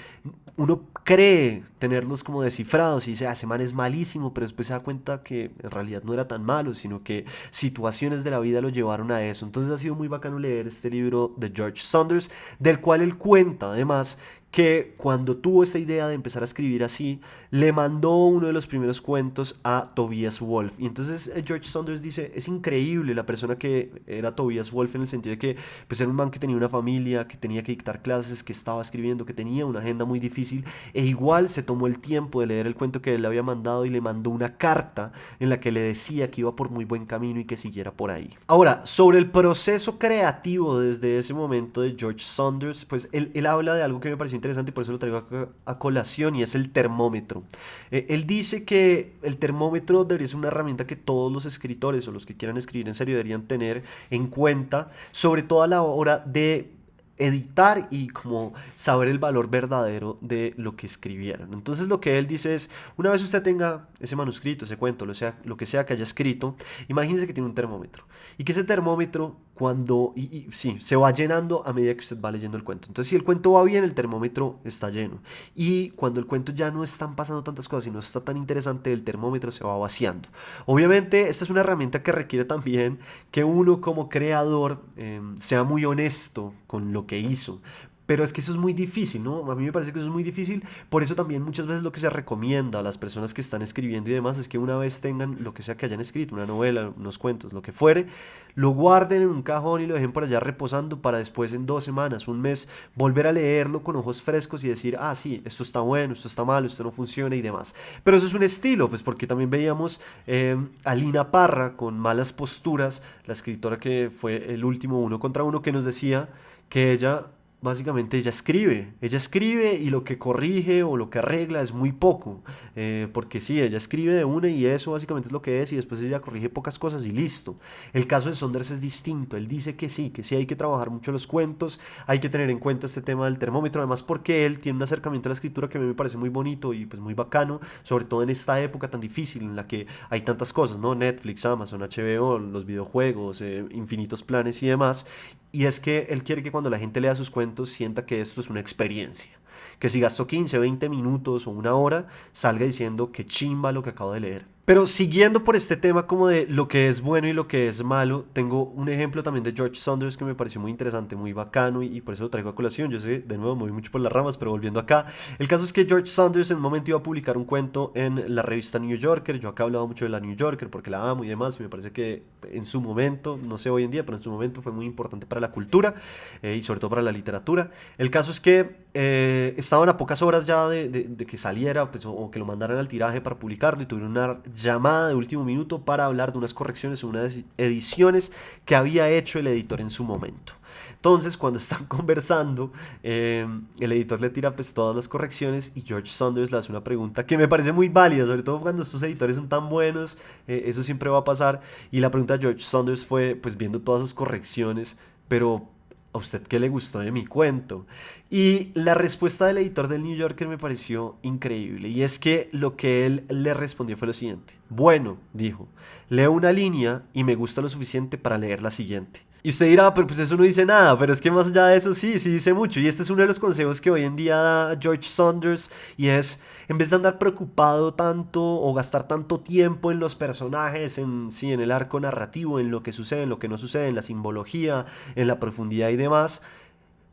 uno cree tenerlos como descifrados y dice, ese man es malísimo, pero después se da cuenta que en realidad no era tan malo, sino que situaciones de la vida lo llevaron a eso. Entonces ha sido muy bacano leer este libro de George Saunders, del cual él cuenta además que cuando tuvo esta idea de empezar a escribir así, le mandó uno de los primeros cuentos a Tobias Wolff. Y entonces George Saunders dice, es increíble la persona que era Tobias Wolff en el sentido de que pues era un man que tenía una familia, que tenía que dictar clases, que estaba escribiendo, que tenía una agenda muy difícil, e igual se tomó el tiempo de leer el cuento que él le había mandado y le mandó una carta en la que le decía que iba por muy buen camino y que siguiera por ahí. Ahora, sobre el proceso creativo desde ese momento de George Saunders, pues él habla de algo que me pareció pareció interesante y por eso lo traigo a colación, y es el termómetro. Él dice que el termómetro debería ser una herramienta que todos los escritores o los que quieran escribir en serio deberían tener en cuenta, sobre todo a la hora de editar y como saber el valor verdadero de lo que escribieron. Entonces lo que él dice es, una vez usted tenga ese manuscrito, ese cuento, lo que sea que haya escrito, imagínese que tiene un termómetro y que ese termómetro cuando, sí, se va llenando a medida que usted va leyendo el cuento. Entonces si el cuento va bien, el termómetro está lleno, y cuando el cuento ya no están pasando tantas cosas y no está tan interesante, el termómetro se va vaciando. Obviamente esta es una herramienta que requiere también que uno como creador sea muy honesto con lo que hizo. Pero es que eso es muy difícil, ¿no? A mí me parece que eso es muy difícil. Por eso también muchas veces lo que se recomienda a las personas que están escribiendo y demás es que una vez tengan lo que sea que hayan escrito, una novela, unos cuentos, lo que fuere, lo guarden en un cajón y lo dejen por allá reposando para después en 2 semanas, un mes, volver a leerlo con ojos frescos y decir, ah, sí, esto está bueno, esto está malo, esto no funciona y demás. Pero eso es un estilo, pues porque también veíamos a Lina Parra con Malas Posturas, la escritora que fue el último Uno contra Uno, que nos decía que básicamente ella escribe y lo que corrige o lo que arregla es muy poco, porque sí, ella escribe de una y eso básicamente es lo que es, y después ella corrige pocas cosas y listo. El caso de Saunders es distinto. Él dice que sí hay que trabajar mucho los cuentos, hay que tener en cuenta este tema del termómetro, además porque él tiene un acercamiento a la escritura que a mí me parece muy bonito y pues muy bacano, sobre todo en esta época tan difícil en la que hay tantas cosas, ¿no? Netflix, Amazon, HBO, los videojuegos, infinitos planes y demás. Y es que él quiere que cuando la gente lea sus cuentos sienta que esto es una experiencia. Que si gastó 15, 20 minutos o una hora, salga diciendo que chimba lo que acabo de leer. Pero siguiendo por este tema como de lo que es bueno y lo que es malo, tengo un ejemplo también de George Saunders que me pareció muy interesante, muy bacano, y por eso lo traigo a colación. Yo sé, de nuevo, me voy mucho por las ramas, pero volviendo acá. El caso es que George Saunders en un momento iba a publicar un cuento en la revista New Yorker. Yo acá he hablado mucho de la New Yorker porque la amo y demás, y me parece que en su momento, no sé hoy en día, pero en su momento fue muy importante para la cultura y sobre todo para la literatura. El caso es que estaban a pocas horas ya de que saliera, pues, o que lo mandaran al tiraje para publicarlo, y tuvieron una llamada de último minuto para hablar de unas correcciones o unas ediciones que había hecho el editor en su momento. Entonces, cuando están conversando, el editor le tira pues todas las correcciones y George Saunders le hace una pregunta que me parece muy válida, sobre todo cuando estos editores son tan buenos, eso siempre va a pasar. Y la pregunta de George Saunders fue, pues viendo todas esas correcciones, pero ¿a usted qué le gustó de mi cuento? Y la respuesta del editor del New Yorker me pareció increíble. Y es que lo que él le respondió fue lo siguiente. Bueno, dijo, leo una línea y me gusta lo suficiente para leer la siguiente. Y usted dirá, pero pues eso no dice nada, pero es que más allá de eso sí dice mucho. Y este es uno de los consejos que hoy en día da George Saunders, y es, en vez de andar preocupado tanto o gastar tanto tiempo en los personajes, sí, en el arco narrativo, en lo que sucede, en lo que no sucede, en la simbología, en la profundidad y demás,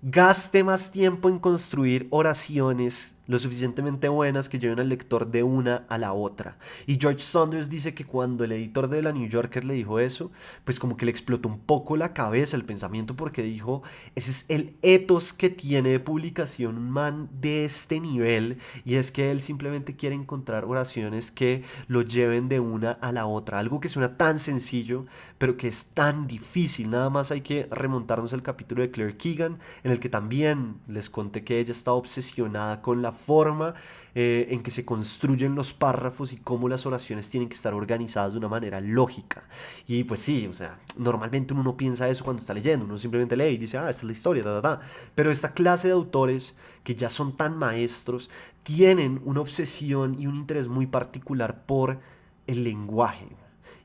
gaste más tiempo en construir oraciones lo suficientemente buenas que lleven al lector de una a la otra. Y George Saunders dice que cuando el editor de la New Yorker le dijo eso, pues como que le explotó un poco la cabeza, el pensamiento, porque dijo, ese es el ethos que tiene de publicación un man de este nivel, y es que él simplemente quiere encontrar oraciones que lo lleven de una a la otra, algo que suena tan sencillo, pero que es tan difícil. Nada más hay que remontarnos al capítulo de Claire Keegan, en el que también les conté que ella está obsesionada con la forma en que se construyen los párrafos y cómo las oraciones tienen que estar organizadas de una manera lógica. Y pues sí, o sea, normalmente uno no piensa eso cuando está leyendo, uno simplemente lee y dice, ah, esta es la historia, Pero esta clase de autores que ya son tan maestros tienen una obsesión y un interés muy particular por el lenguaje.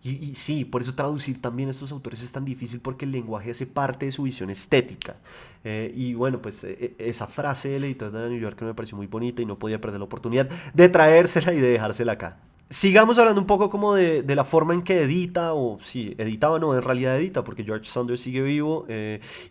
Y sí, por eso traducir también a estos autores es tan difícil, porque el lenguaje hace parte de su visión estética. Y bueno, pues esa frase del editor de la New Yorker me pareció muy bonita y no podía perder la oportunidad de traérsela y de dejársela acá. Sigamos hablando un poco como de la forma en que edita, o sí, editaba, no, en realidad edita, porque George Saunders sigue vivo.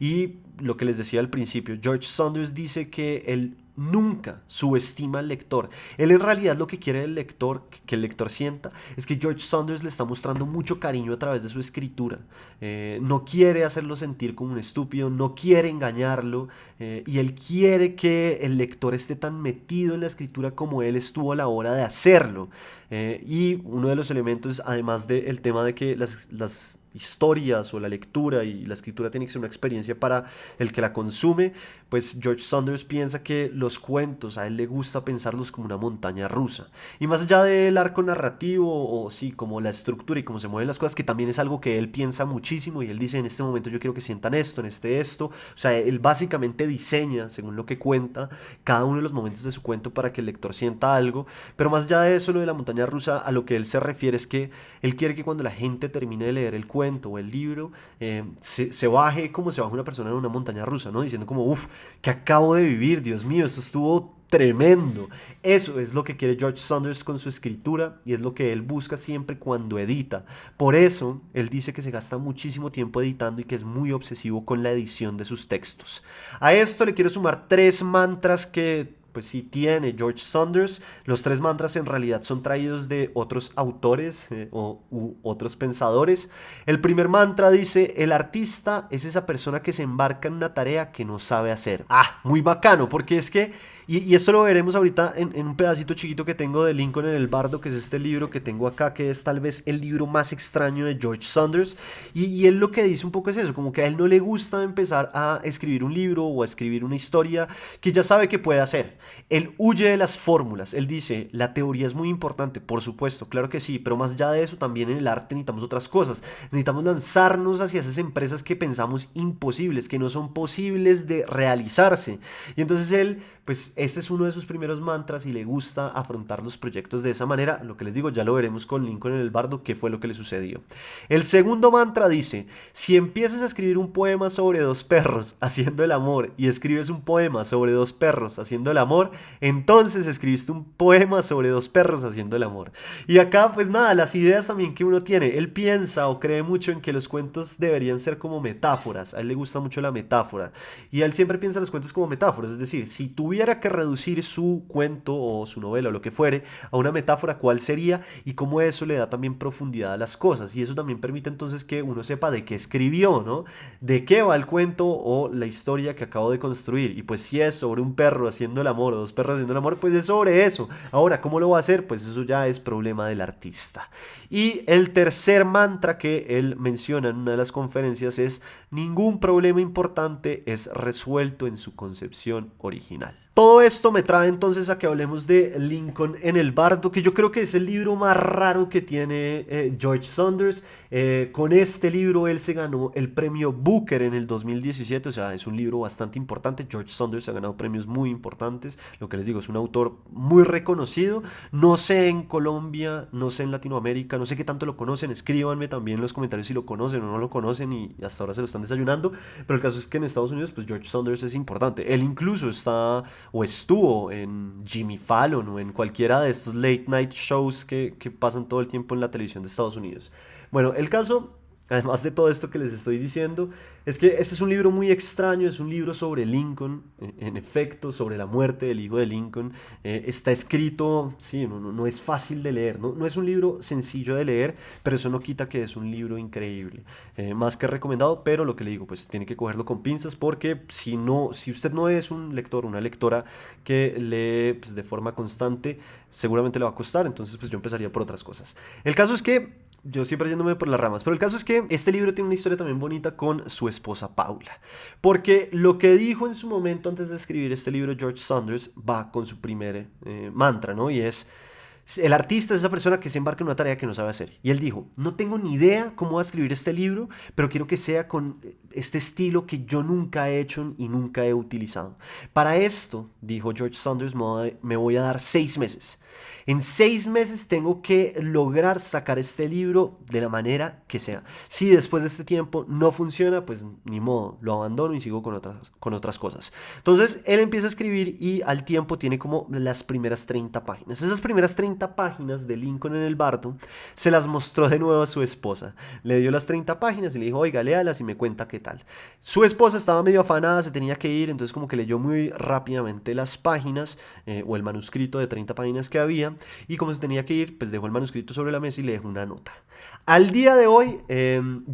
Y lo que les decía al principio, George Saunders dice que él nunca subestima al lector. Él en realidad lo que quiere el lector, que el lector sienta, es que George Saunders le está mostrando mucho cariño a través de su escritura. No quiere hacerlo sentir como un estúpido, no quiere engañarlo, y él quiere que el lector esté tan metido en la escritura como él estuvo a la hora de hacerlo. Y uno de los elementos, además del tema de que las historias o la lectura, y la escritura tiene que ser una experiencia para el que la consume, pues George Saunders piensa que los cuentos, a él le gusta pensarlos como una montaña rusa. Y más allá del arco narrativo, o sí, como la estructura y cómo se mueven las cosas, que también es algo que él piensa muchísimo, y él dice: en este momento yo quiero que sientan esto, en este esto. O sea, él básicamente diseña, según lo que cuenta, cada uno de los momentos de su cuento para que el lector sienta algo. Pero más allá de eso, lo de la montaña rusa, a lo que él se refiere es que él quiere que cuando la gente termine de leer el cuento o el libro, se baje como se baja una persona en una montaña rusa, ¿no? Diciendo como: uff, ¿qué acabo de vivir? Dios mío, esto estuvo tremendo. Eso es lo que quiere George Saunders con su escritura, y es lo que él busca siempre cuando edita. Por eso él dice que se gasta muchísimo tiempo editando y que es muy obsesivo con la edición de sus textos. A esto le quiero sumar 3 mantras que pues sí tiene George Saunders. Los 3 mantras en realidad son traídos de otros autores u otros pensadores. El primer mantra dice: el artista es esa persona que se embarca en una tarea que no sabe hacer. Muy bacano, porque es que, y esto lo veremos ahorita en un pedacito chiquito que tengo de Lincoln en el Bardo, que es este libro que tengo acá, que es tal vez el libro más extraño de George Saunders. Y él lo que dice un poco es eso, como que a él no le gusta empezar a escribir un libro o a escribir una historia que ya sabe que puede hacer. Él huye de las fórmulas. Él dice: la teoría es muy importante, por supuesto, claro que sí, pero más allá de eso, también en el arte necesitamos otras cosas. Necesitamos lanzarnos hacia esas empresas que pensamos imposibles, que no son posibles de realizarse. Y entonces él, pues este es uno de sus primeros mantras, y le gusta afrontar los proyectos de esa manera. Lo que les digo, ya lo veremos con Lincoln en el Bardo, qué fue lo que le sucedió. El segundo mantra dice: si empiezas a escribir un poema sobre 2 perros haciendo el amor y escribes un poema sobre 2 perros haciendo el amor, entonces escribiste un poema sobre 2 perros haciendo el amor. Y acá pues nada, las ideas también que uno tiene. Él piensa o cree mucho en que los cuentos deberían ser como metáforas. A él le gusta mucho la metáfora, y él siempre piensa en los cuentos como metáforas. Es decir, si tuviera que reducir su cuento o su novela o lo que fuere a una metáfora, ¿cuál sería? Y cómo eso le da también profundidad a las cosas, y eso también permite entonces que uno sepa de qué escribió, ¿no? De qué va el cuento o la historia que acabo de construir. Y pues si es sobre un perro haciendo el amor o 2 perros haciendo el amor, pues es sobre eso. Ahora, ¿cómo lo va a hacer? Pues eso ya es problema del artista. Y el tercer mantra que él menciona en una de las conferencias es: ningún problema importante es resuelto en su concepción original. Todo esto me trae entonces a que hablemos de Lincoln en el Bardo, que yo creo que es el libro más raro que tiene George Saunders. Con este libro él se ganó el premio Booker en el 2017, o sea, es un libro bastante importante. George Saunders ha ganado premios muy importantes, lo que les digo, es un autor muy reconocido. No sé en Colombia, no sé en Latinoamérica, no sé qué tanto lo conocen. Escríbanme también en los comentarios si lo conocen o no lo conocen, y hasta ahora se lo están desayunando. Pero el caso es que en Estados Unidos, pues George Saunders es importante. Él incluso está o estuvo en Jimmy Fallon o en cualquiera de estos late night shows que pasan todo el tiempo en la televisión de Estados Unidos. Bueno, el caso, además de todo esto que les estoy diciendo, es que este es un libro muy extraño. Es un libro sobre Lincoln, en efecto, sobre la muerte del hijo de Lincoln. Está escrito, sí, no es fácil de leer, no es un libro sencillo de leer, pero eso no quita que es un libro increíble. Más que recomendado, pero lo que le digo, pues tiene que cogerlo con pinzas, porque si usted no es un lector, una lectora que lee pues, de forma constante, seguramente le va a costar. Entonces pues yo empezaría por otras cosas. El caso es que yo siempre yéndome por las ramas, pero el caso es que este libro tiene una historia también bonita con su esposa Paula, porque lo que dijo en su momento antes de escribir este libro George Saunders va con su primer mantra, ¿no? Y es: el artista es esa persona que se embarca en una tarea que no sabe hacer. Y él dijo: no tengo ni idea cómo voy a escribir este libro, pero quiero que sea con este estilo que yo nunca he hecho y nunca he utilizado. Para esto, dijo George Saunders, me voy a dar 6 meses. En 6 meses tengo que lograr sacar este libro de la manera que sea. Si después de este tiempo no funciona, pues ni modo, lo abandono y sigo con otras cosas. Entonces él empieza a escribir, y al tiempo tiene como las primeras 30 páginas. Esas primeras 30 páginas de Lincoln en el Bardo se las mostró de nuevo a su esposa. Le dio las 30 páginas y le dijo: oiga, léalas y me cuenta qué tal. Su esposa estaba medio afanada, se tenía que ir, entonces como que leyó muy rápidamente las páginas o el manuscrito de 30 páginas que había, y como se tenía que ir, pues dejó el manuscrito sobre la mesa y le dejó una nota. Al día de hoy,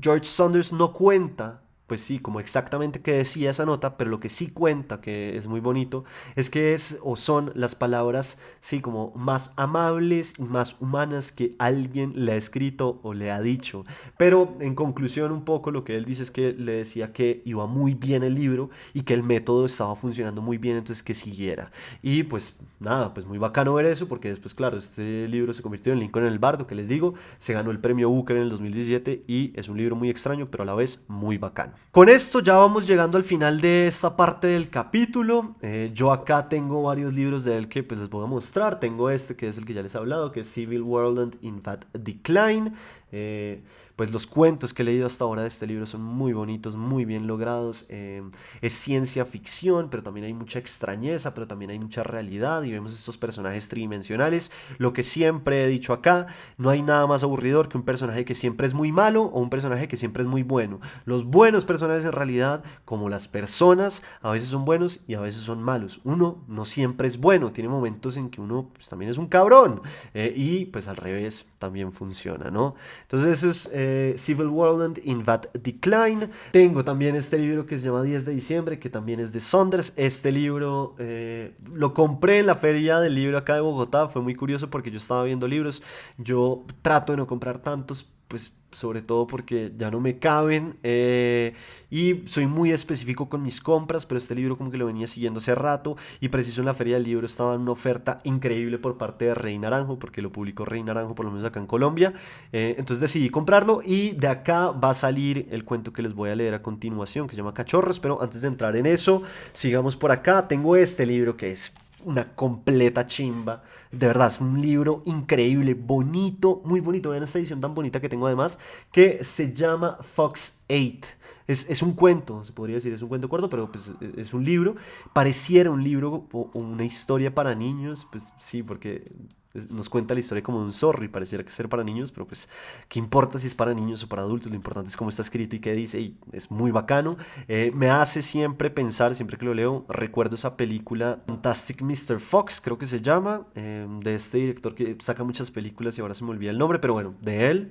George Saunders no cuenta pues sí, como exactamente qué decía esa nota, pero lo que sí cuenta, que es muy bonito, es que es o son las palabras, sí, como más amables y más humanas que alguien le ha escrito o le ha dicho. Pero en conclusión, un poco lo que él dice es que le decía que iba muy bien el libro y que el método estaba funcionando muy bien, entonces que siguiera. Y pues nada, pues muy bacano ver eso, porque después, claro, este libro se convirtió en Lincoln en el Bardo, que les digo, se ganó el premio Booker en el 2017 y es un libro muy extraño, pero a la vez muy bacano. Con esto ya vamos llegando al final de esta parte del capítulo. Yo acá tengo varios libros de él que pues les voy a mostrar. Tengo este que es el que ya les he hablado, que es Civil World in Fat Decline. Eh, pues los cuentos que he leído hasta ahora de este libro son muy bonitos, muy bien logrados. Es ciencia ficción, pero también hay mucha extrañeza, pero también hay mucha realidad y vemos estos personajes tridimensionales. Lo que siempre he dicho acá, no hay nada más aburridor que un personaje que siempre es muy malo o un personaje que siempre es muy bueno. Los buenos personajes en realidad, como las personas, a veces son buenos y a veces son malos. Uno no siempre es bueno, tiene momentos en que uno pues, también es un cabrón y pues al revés también funciona, ¿no? Entonces eso es Civil World in That Decline. Tengo también este libro que se llama 10 de diciembre, que también es de Saunders. Este libro lo compré en la feria del libro acá de Bogotá. Fue muy curioso porque yo estaba viendo libros. Yo trato de no comprar tantos, pues sobre todo porque ya no me caben y soy muy específico con mis compras, pero este libro como que lo venía siguiendo hace rato y preciso en la feria del libro estaba en una oferta increíble por parte de Rey Naranjo, porque lo publicó Rey Naranjo por lo menos acá en Colombia. Entonces decidí comprarlo y de acá va a salir el cuento que les voy a leer a continuación, que se llama Cachorros. Pero antes de entrar en eso, sigamos por acá. Tengo este libro que es una completa chimba. De verdad, es un libro increíble, bonito, muy bonito. Vean esta edición tan bonita que tengo además, que se llama Fox 8. Es un cuento, se podría decir, es un cuento corto, pero pues es un libro. Pareciera un libro o una historia para niños, pues sí, porque nos cuenta la historia como de un zorro y pareciera que ser para niños, pero pues, ¿qué importa si es para niños o para adultos? Lo importante es cómo está escrito y qué dice, y es muy bacano. Me hace siempre pensar, siempre que lo leo, recuerdo esa película Fantastic Mr. Fox, creo que se llama, de este director que saca muchas películas y ahora se me olvida el nombre, pero bueno, de él.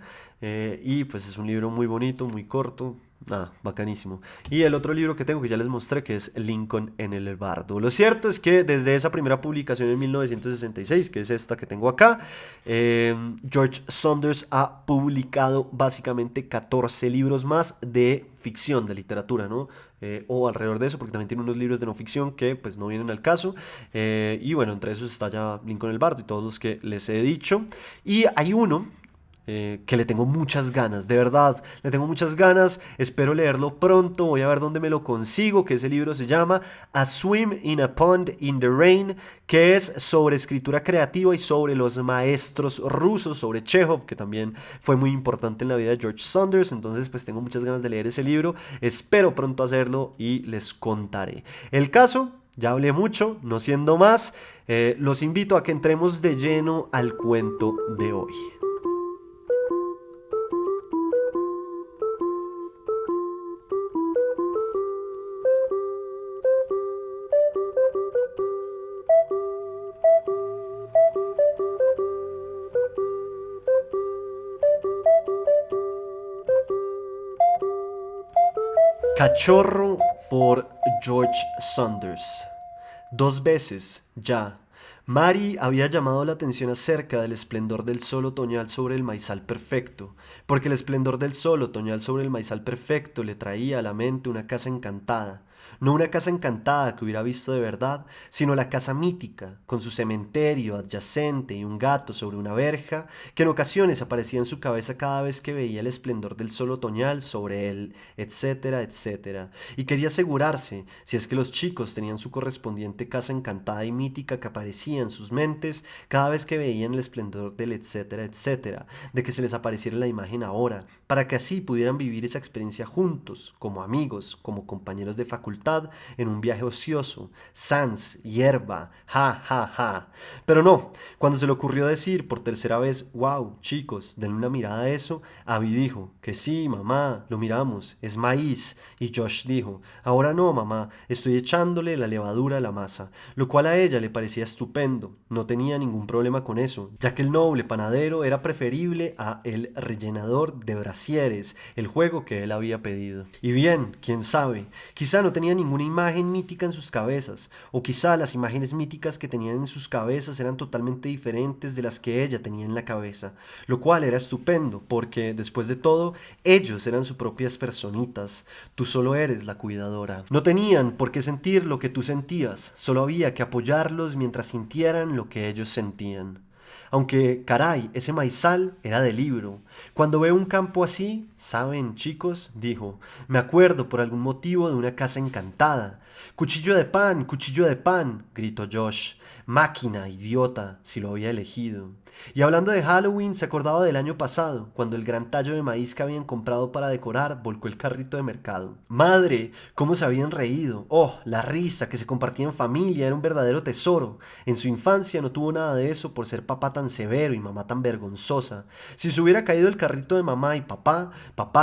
Y pues es un libro muy bonito, muy corto. Nada, bacanísimo. Y el otro libro que tengo que ya les mostré, que es Lincoln en el Bardo. Lo cierto es que desde esa primera publicación en 1966, que es esta que tengo acá, George Saunders ha publicado básicamente 14 libros más de ficción, de literatura, ¿no? O alrededor de eso, porque también tiene unos libros de no ficción que pues no vienen al caso. Y bueno, entre esos está ya Lincoln el Bardo y todos los que les he dicho. Y hay uno que le tengo muchas ganas, de verdad, le tengo muchas ganas, espero leerlo pronto, voy a ver dónde me lo consigo, que ese libro se llama A Swim in a Pond in the Rain, que es sobre escritura creativa y sobre los maestros rusos, sobre Chekhov, que también fue muy importante en la vida de George Saunders. Entonces pues tengo muchas ganas de leer ese libro, espero pronto hacerlo y les contaré. El caso, ya hablé mucho, no siendo más, los invito a que entremos de lleno al cuento de hoy. Cachorro por George Saunders. 2 veces ya. Mary había llamado la atención acerca del esplendor del sol otoñal sobre el maizal perfecto, porque el esplendor del sol otoñal sobre el maizal perfecto le traía a la mente una casa encantada. No una casa encantada que hubiera visto de verdad, sino la casa mítica, con su cementerio adyacente y un gato sobre una verja, que en ocasiones aparecía en su cabeza cada vez que veía el esplendor del sol otoñal sobre él, etcétera, etcétera. Y quería asegurarse, si es que los chicos tenían su correspondiente casa encantada y mítica que aparecía en sus mentes cada vez que veían el esplendor del etcétera, etcétera, de que se les apareciera la imagen ahora, para que así pudieran vivir esa experiencia juntos, como amigos, como compañeros de facultad, facultad en un viaje ocioso. Sans, hierba, ja, ja, ja. Pero no, cuando se le ocurrió decir por tercera vez, wow, chicos, denle una mirada a eso, Abby dijo que sí, mamá, lo miramos, es maíz. Y Josh dijo, ahora no, mamá, estoy echándole la levadura a la masa, lo cual a ella le parecía estupendo. No tenía ningún problema con eso, ya que el noble panadero era preferible a el rellenador de brasieres, el juego que él había pedido. Y bien, quién sabe, quizá no tenía ninguna imagen mítica en sus cabezas, o quizá las imágenes míticas que tenían en sus cabezas eran totalmente diferentes de las que ella tenía en la cabeza, lo cual era estupendo, porque después de todo, ellos eran sus propias personitas, tú solo eres la cuidadora. No tenían por qué sentir lo que tú sentías, solo había que apoyarlos mientras sintieran lo que ellos sentían. Aunque, caray, ese maizal era de libro. Cuando veo un campo así, ¿saben, chicos? Dijo, me acuerdo por algún motivo de una casa encantada. Cuchillo de pan, gritó Josh. Máquina, idiota, si lo había elegido. Y hablando de Halloween, se acordaba del año pasado, cuando el gran tallo de maíz que habían comprado para decorar volcó el carrito de mercado. Madre, cómo se habían reído. Oh, la risa que se compartía en familia era un verdadero tesoro. En su infancia no tuvo nada de eso por ser papá tan severo y mamá tan vergonzosa. Si se hubiera caído el carrito de mamá y papá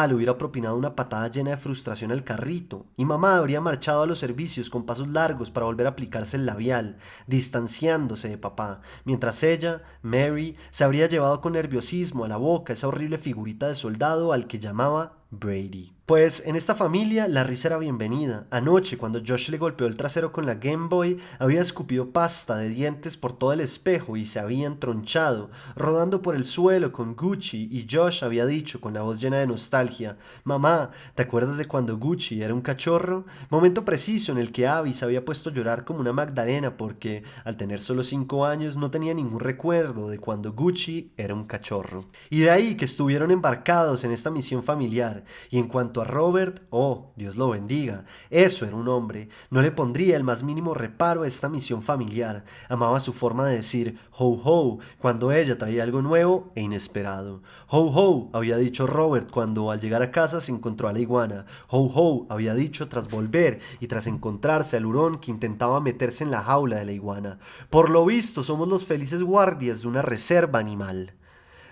le hubiera propinado una patada llena de frustración al carrito, y mamá habría marchado a los servicios con pasos largos para volver a aplicarse el labial, distanciándose de papá, mientras ella, Mary, se habría llevado con nerviosismo a la boca esa horrible figurita de soldado al que llamaba Brady. Pues en esta familia la risa era bienvenida. Anoche, cuando Josh le golpeó el trasero con la Game Boy, había escupido pasta de dientes por todo el espejo y se había entronchado, rodando por el suelo con Gucci, y Josh había dicho con la voz llena de nostalgia, mamá, ¿te acuerdas de cuando Gucci era un cachorro? Momento preciso en el que Abby se había puesto a llorar como una Magdalena porque, al tener solo 5 años, no tenía ningún recuerdo de cuando Gucci era un cachorro. Y de ahí que estuvieron embarcados en esta misión familiar. Y en cuanto a Robert, oh, Dios lo bendiga, eso era un hombre, no le pondría el más mínimo reparo a esta misión familiar. Amaba su forma de decir ho ho cuando ella traía algo nuevo e inesperado. Ho ho, había dicho Robert cuando al llegar a casa se encontró a la iguana. Ho ho, había dicho tras volver y tras encontrarse al hurón que intentaba meterse en la jaula de la iguana. Por lo visto somos los felices guardias de una reserva animal.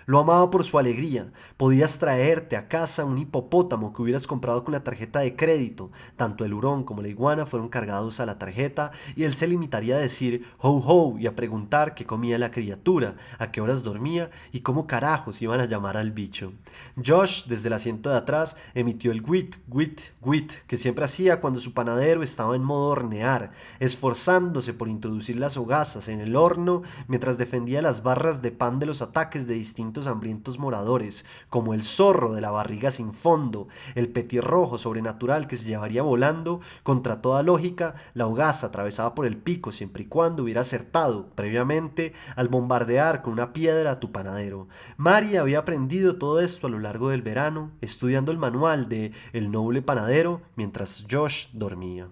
Lo amaba por su alegría. Podías traerte a casa un hipopótamo que hubieras comprado con la tarjeta de crédito. Tanto el hurón como la iguana fueron cargados a la tarjeta y él se limitaría a decir ho ho y a preguntar qué comía la criatura, a qué horas dormía y cómo carajos iban a llamar al bicho. Josh, desde el asiento de atrás, emitió el gwit, gwit, gwit que siempre hacía cuando su panadero estaba en modo hornear, esforzándose por introducir las hogazas en el horno mientras defendía las barras de pan de los ataques de distintos hambrientos moradores, como el zorro de la barriga sin fondo, el petirrojo sobrenatural que se llevaría volando, contra toda lógica, la hogaza atravesada por el pico siempre y cuando hubiera acertado, previamente, al bombardear con una piedra a tu panadero. Mary había aprendido todo esto a lo largo del verano, estudiando el manual de El noble panadero mientras Josh dormía.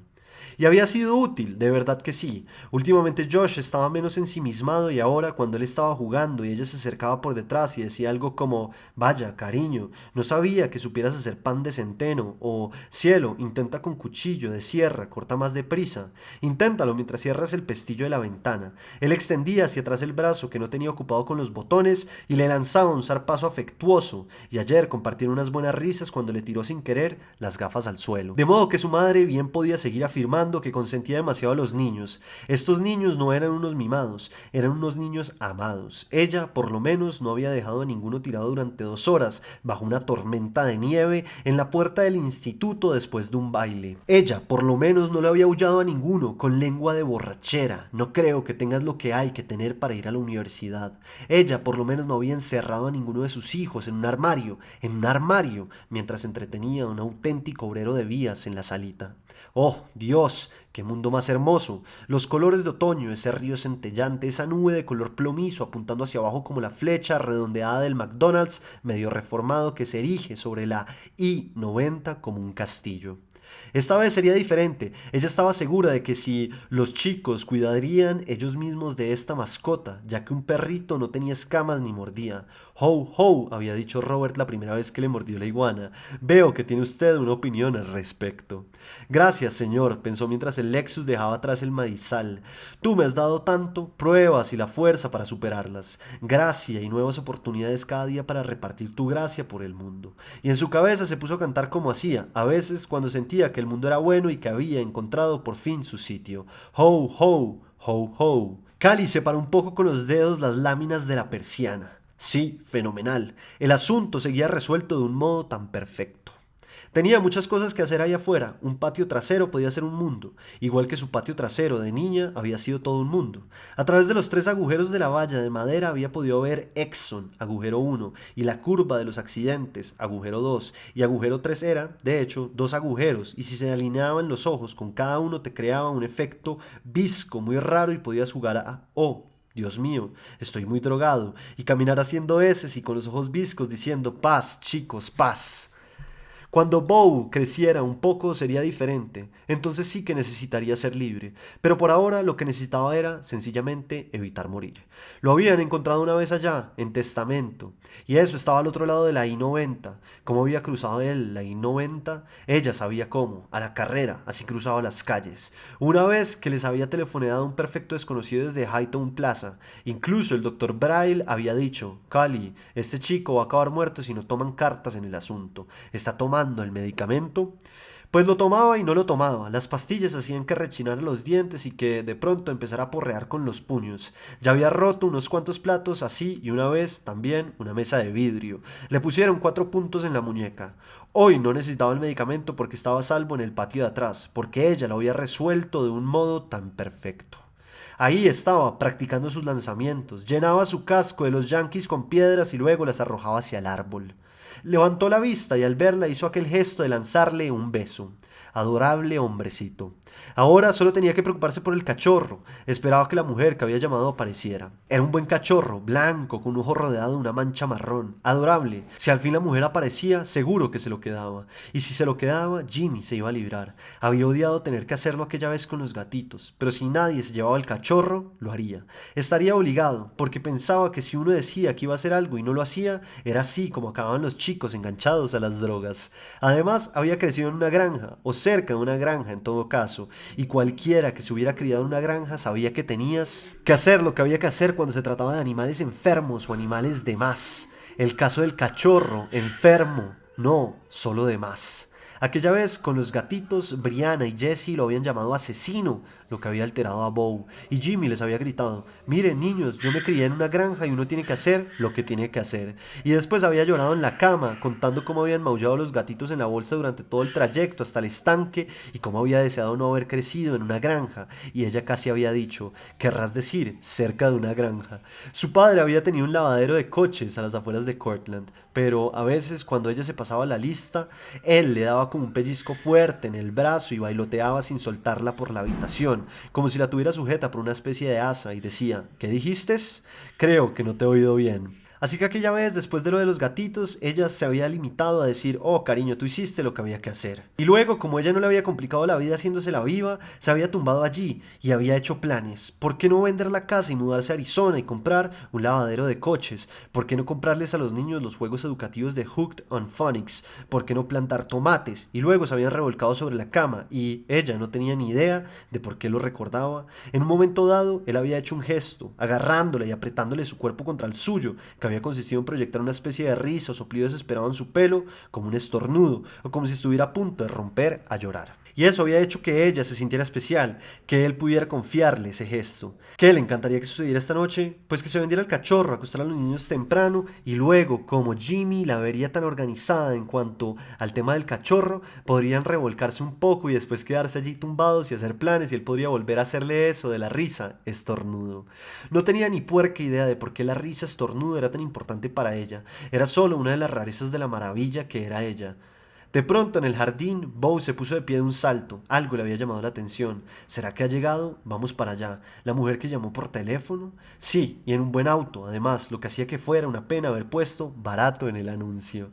Y había sido útil, de verdad que sí. Últimamente Josh estaba menos ensimismado y ahora cuando él estaba jugando y ella se acercaba por detrás y decía algo como vaya, cariño, no sabía que supieras hacer pan de centeno o cielo, intenta con cuchillo de sierra, corta más deprisa. Inténtalo mientras cierras el pestillo de la ventana. Él extendía hacia atrás el brazo que no tenía ocupado con los botones y le lanzaba un zarpazo afectuoso y ayer compartieron unas buenas risas cuando le tiró sin querer las gafas al suelo. De modo que su madre bien podía seguir afirmando que consentía demasiado a los niños. Estos niños no eran unos mimados, eran unos niños amados. Ella, por lo menos, no había dejado a ninguno tirado durante 2 horas, bajo una tormenta de nieve, en la puerta del instituto después de un baile. Ella, por lo menos, no le había aullado a ninguno, con lengua de borrachera. No creo que tengas lo que hay que tener para ir a la universidad. Ella, por lo menos, no había encerrado a ninguno de sus hijos en un armario, mientras entretenía a un auténtico obrero de vías en la salita. ¡Oh, Dios! ¡Qué mundo más hermoso! Los colores de otoño, ese río centellante, esa nube de color plomizo apuntando hacia abajo como la flecha redondeada del McDonald's medio reformado que se erige sobre la I-90 como un castillo. Esta vez sería diferente. Ella estaba segura de que si los chicos cuidarían ellos mismos de esta mascota, ya que un perrito no tenía escamas ni mordía. Ho, ho, había dicho Robert la primera vez que le mordió la iguana. Veo que tiene usted una opinión al respecto. Gracias, señor, pensó mientras el Lexus dejaba atrás el maizal. Tú me has dado tanto, pruebas y la fuerza para superarlas. Gracia y nuevas oportunidades cada día para repartir tu gracia por el mundo. Y en su cabeza se puso a cantar como hacía, a veces cuando sentía que el mundo era bueno y que había encontrado por fin su sitio. Ho, ho, ho, ho. Cali separó un poco con los dedos las láminas de la persiana. Sí, fenomenal. El asunto seguía resuelto de un modo tan perfecto. Tenía muchas cosas que hacer ahí afuera. Un patio trasero podía ser un mundo, igual que su patio trasero de niña había sido todo un mundo. A través de los 3 agujeros de la valla de madera había podido ver Exxon, agujero 1, y la curva de los accidentes, agujero 2, y agujero 3 era, de hecho, 2 agujeros, y si se alineaban los ojos con cada uno te creaba un efecto visco muy raro y podías jugar a oh, Dios mío, estoy muy drogado, y caminar haciendo eses y con los ojos viscos diciendo paz, chicos, paz. Cuando Bow creciera un poco sería diferente, entonces sí que necesitaría ser libre, pero por ahora lo que necesitaba era sencillamente evitar morir. Lo habían encontrado una vez allá, en Testamento, y eso estaba al otro lado de la I-90. ¿Cómo había cruzado él la I-90? Ella sabía cómo, a la carrera, así cruzaba las calles. Una vez que les había telefoneado a un perfecto desconocido desde Hightown Plaza, incluso el doctor Braille había dicho, Cali, este chico va a acabar muerto si no toman cartas en el asunto. Está tomando el medicamento. Pues lo tomaba y no lo tomaba. Las pastillas hacían que rechinara los dientes y que de pronto empezara a porrear con los puños. Ya había roto unos cuantos platos así y una vez también una mesa de vidrio. Le pusieron 4 puntos en la muñeca. Hoy no necesitaba el medicamento porque estaba a salvo en el patio de atrás, porque ella lo había resuelto de un modo tan perfecto. Ahí estaba, practicando sus lanzamientos. Llenaba su casco de los yanquis con piedras y luego las arrojaba hacia el árbol. Levantó la vista y al verla hizo aquel gesto de lanzarle un beso. Adorable hombrecito. Ahora solo tenía que preocuparse por el cachorro. Esperaba que la mujer que había llamado apareciera. Era un buen cachorro, blanco, con un ojo rodeado de una mancha marrón. Adorable. Si al fin la mujer aparecía, seguro que se lo quedaba. Y si se lo quedaba, Jimmy se iba a librar. Había odiado tener que hacerlo aquella vez con los gatitos, pero si nadie se llevaba el cachorro, lo haría. Estaría obligado, porque pensaba que si uno decía que iba a hacer algo y no lo hacía, era así como acababan los chicos enganchados a las drogas. Además, había crecido en una granja, o cerca de una granja en todo caso, y cualquiera que se hubiera criado en una granja sabía que tenías que hacer lo que había que hacer cuando se trataba de animales enfermos o animales de más. El caso del cachorro, enfermo, no, solo de más. Aquella vez con los gatitos, Brianna y Jessie lo habían llamado asesino, lo que había alterado a Bo, y Jimmy les había gritado, miren niños, yo me crié en una granja y uno tiene que hacer lo que tiene que hacer. Y después había llorado en la cama, contando cómo habían maullado los gatitos en la bolsa durante todo el trayecto hasta el estanque y cómo había deseado no haber crecido en una granja. Y ella casi había dicho, querrás decir, cerca de una granja. Su padre había tenido un lavadero de coches a las afueras de Cortland, pero a veces cuando ella se pasaba la lista, él le daba como un pellizco fuerte en el brazo y bailoteaba sin soltarla por la habitación, como si la tuviera sujeta por una especie de asa, y decía, ¿qué dijiste? Creo que no te he oído bien. Así que aquella vez, después de lo de los gatitos, ella se había limitado a decir, oh cariño, tú hiciste lo que había que hacer. Y luego, como ella no le había complicado la vida haciéndose la viva, se había tumbado allí y había hecho planes. ¿Por qué no vender la casa y mudarse a Arizona y comprar un lavadero de coches? ¿Por qué no comprarles a los niños los juegos educativos de Hooked on Phonics? ¿Por qué no plantar tomates? Y luego se habían revolcado sobre la cama y ella no tenía ni idea de por qué lo recordaba. En un momento dado, él había hecho un gesto, agarrándola y apretándole su cuerpo contra el suyo, que había consistido en proyectar una especie de risa o soplido desesperado en su pelo, como un estornudo, o como si estuviera a punto de romper a llorar. Y eso había hecho que ella se sintiera especial, que él pudiera confiarle ese gesto. ¿Qué le encantaría que sucediera esta noche? Pues que se vendiera el cachorro, acostar a los niños temprano, y luego, como Jimmy la vería tan organizada en cuanto al tema del cachorro, podrían revolcarse un poco y después quedarse allí tumbados y hacer planes, y él podría volver a hacerle eso de la risa estornudo. No tenía ni puerca idea de por qué la risa estornudo era tan importante para ella. Era solo una de las rarezas de la maravilla que era ella. De pronto en el jardín, Bo se puso de pie de un salto. Algo le había llamado la atención. ¿Será que ha llegado? Vamos para allá. ¿La mujer que llamó por teléfono? Sí, y en un buen auto. Además, lo que hacía que fuera una pena haber puesto barato en el anuncio.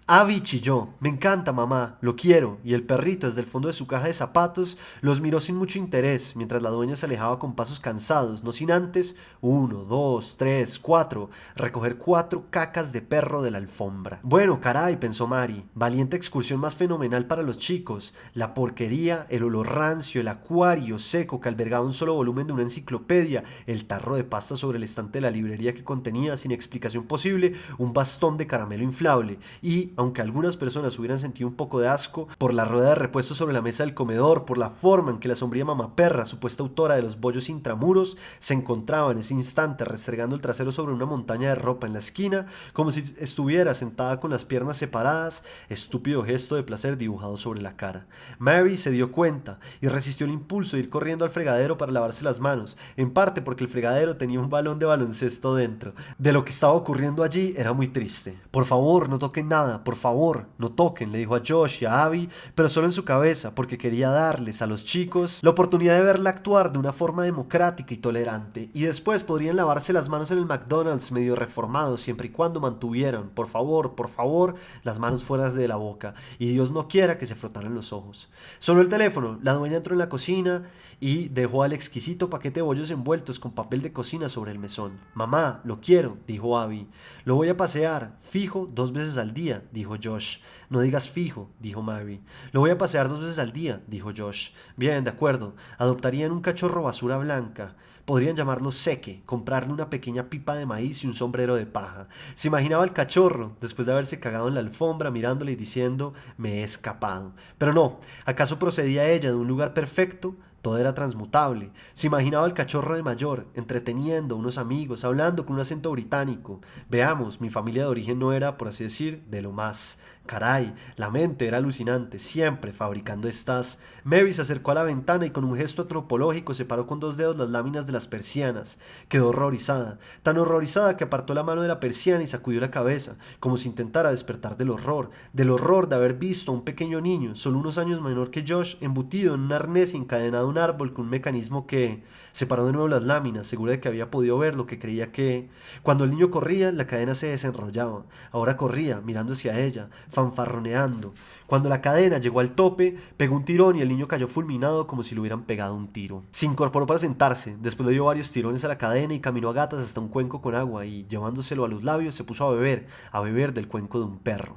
Abby chilló: me encanta, mamá, lo quiero, y el perrito desde el fondo de su caja de zapatos los miró sin mucho interés, mientras la dueña se alejaba con pasos cansados, no sin antes, 1, 2, 3, 4, recoger 4 cacas de perro de la alfombra. Bueno, caray, pensó Mary, valiente excursión más fenomenal para los chicos, la porquería, el olor rancio, el acuario seco que albergaba un solo volumen de una enciclopedia, el tarro de pasta sobre el estante de la librería que contenía, sin explicación posible, un bastón de caramelo inflable, y, aunque algunas personas hubieran sentido un poco de asco por la rueda de repuesto sobre la mesa del comedor, por la forma en que la sombría mamaperra, supuesta autora de los bollos intramuros, se encontraba en ese instante restregando el trasero sobre una montaña de ropa en la esquina, como si estuviera sentada con las piernas separadas, estúpido gesto de placer dibujado sobre la cara. Mary se dio cuenta y resistió el impulso de ir corriendo al fregadero para lavarse las manos, en parte porque el fregadero tenía un balón de baloncesto dentro. De lo que estaba ocurriendo allí era muy triste. Por favor, no toquen nada, por favor, no toquen, le dijo a Josh y a Abby, pero solo en su cabeza, porque quería darles a los chicos la oportunidad de verla actuar de una forma democrática y tolerante, y después podrían lavarse las manos en el McDonald's medio reformado, siempre y cuando mantuvieran, por favor, las manos fuera de la boca, y Dios no quiera que se frotaran los ojos. Sonó el teléfono, la dueña entró en la cocina y dejó al exquisito paquete de bollos envueltos con papel de cocina sobre el mesón. Mamá, lo quiero, dijo Abby. Lo voy a pasear, fijo, 2 veces al día, dijo Josh. No digas fijo, dijo Mary. Lo voy a pasear 2 veces al día, dijo Josh. Bien, de acuerdo. Adoptarían un cachorro basura blanca. Podrían llamarlo Seque, comprarle una pequeña pipa de maíz y un sombrero de paja. Se imaginaba al cachorro, después de haberse cagado en la alfombra, mirándole y diciendo: me he escapado. Pero no, ¿acaso procedía ella de un lugar perfecto? Todo era transmutable. Se imaginaba al cachorro de mayor, entreteniendo a unos amigos, hablando con un acento británico. Veamos, mi familia de origen no era, por así decir, de lo más. Caray, la mente era alucinante, siempre fabricando estas. Mary se acercó a la ventana y con un gesto antropológico separó con 2 dedos las láminas de las persianas. Quedó horrorizada, tan horrorizada que apartó la mano de la persiana y sacudió la cabeza, como si intentara despertar del horror de haber visto a un pequeño niño, solo unos años menor que Josh, embutido en un arnés y encadenado a un árbol con un mecanismo que... Separó de nuevo las láminas, segura de que había podido ver lo que creía que... Cuando el niño corría, la cadena se desenrollaba. Ahora corría, mirando hacia ella, fanfarroneando. Cuando la cadena llegó al tope, pegó un tirón y el niño cayó fulminado como si le hubieran pegado un tiro. Se incorporó para sentarse, después le dio varios tirones a la cadena y caminó a gatas hasta un cuenco con agua y, llevándoselo a los labios, se puso a beber del cuenco de un perro.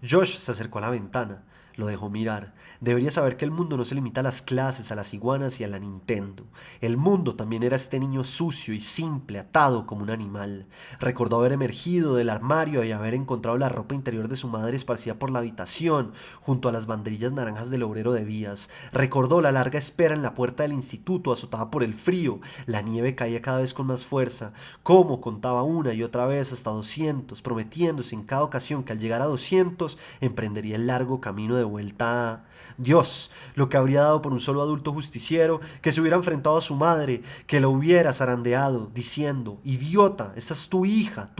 Josh se acercó a la ventana. Lo dejó mirar. Debería saber que el mundo no se limita a las clases, a las iguanas y a la Nintendo. El mundo también era este niño sucio y simple, atado como un animal. Recordó haber emergido del armario y haber encontrado la ropa interior de su madre esparcida por la habitación, junto a las banderillas naranjas del obrero de vías. Recordó la larga espera en la puerta del instituto, azotada por el frío. La nieve caía cada vez con más fuerza. Cómo contaba una y otra vez hasta 200, prometiéndose en cada ocasión que al llegar a 200 emprendería el largo camino de vuelta a... Dios, lo que habría dado por un solo adulto justiciero que se hubiera enfrentado a su madre, que lo hubiera zarandeado, diciendo: idiota, esta es tu hija,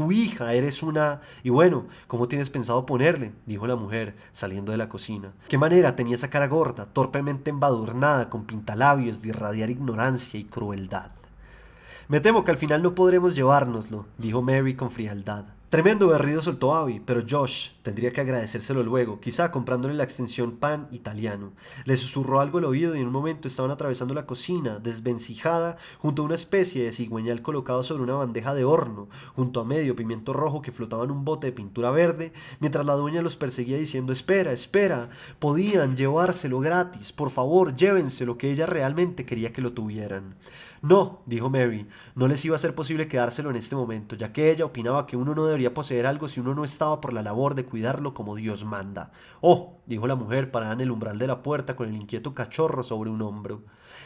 eres una... Y bueno, ¿cómo tienes pensado ponerle?, dijo la mujer, saliendo de la cocina. ¿Qué manera tenía esa cara gorda, torpemente embadurnada, con pintalabios de irradiar ignorancia y crueldad? Me temo que al final no podremos llevárnoslo, dijo Mary con frialdad. Tremendo berrido soltó Abby, pero Josh tendría que agradecérselo luego, quizá comprándole la extensión pan italiano. Le susurró algo al oído y en un momento estaban atravesando la cocina, desvencijada, junto a una especie de cigüeñal colocado sobre una bandeja de horno, junto a medio pimiento rojo que flotaba en un bote de pintura verde, mientras la dueña los perseguía diciendo: espera, espera, podían llevárselo gratis, por favor, llévenselo, que ella realmente quería que lo tuvieran. No, dijo Mary, no les iba a ser posible quedárselo en este momento, ya que ella opinaba que uno no debería poseer algo si uno no estaba por la labor de cuidarlo como Dios manda. Oh, dijo la mujer parada en el umbral de la puerta con el inquieto cachorro sobre un hombro.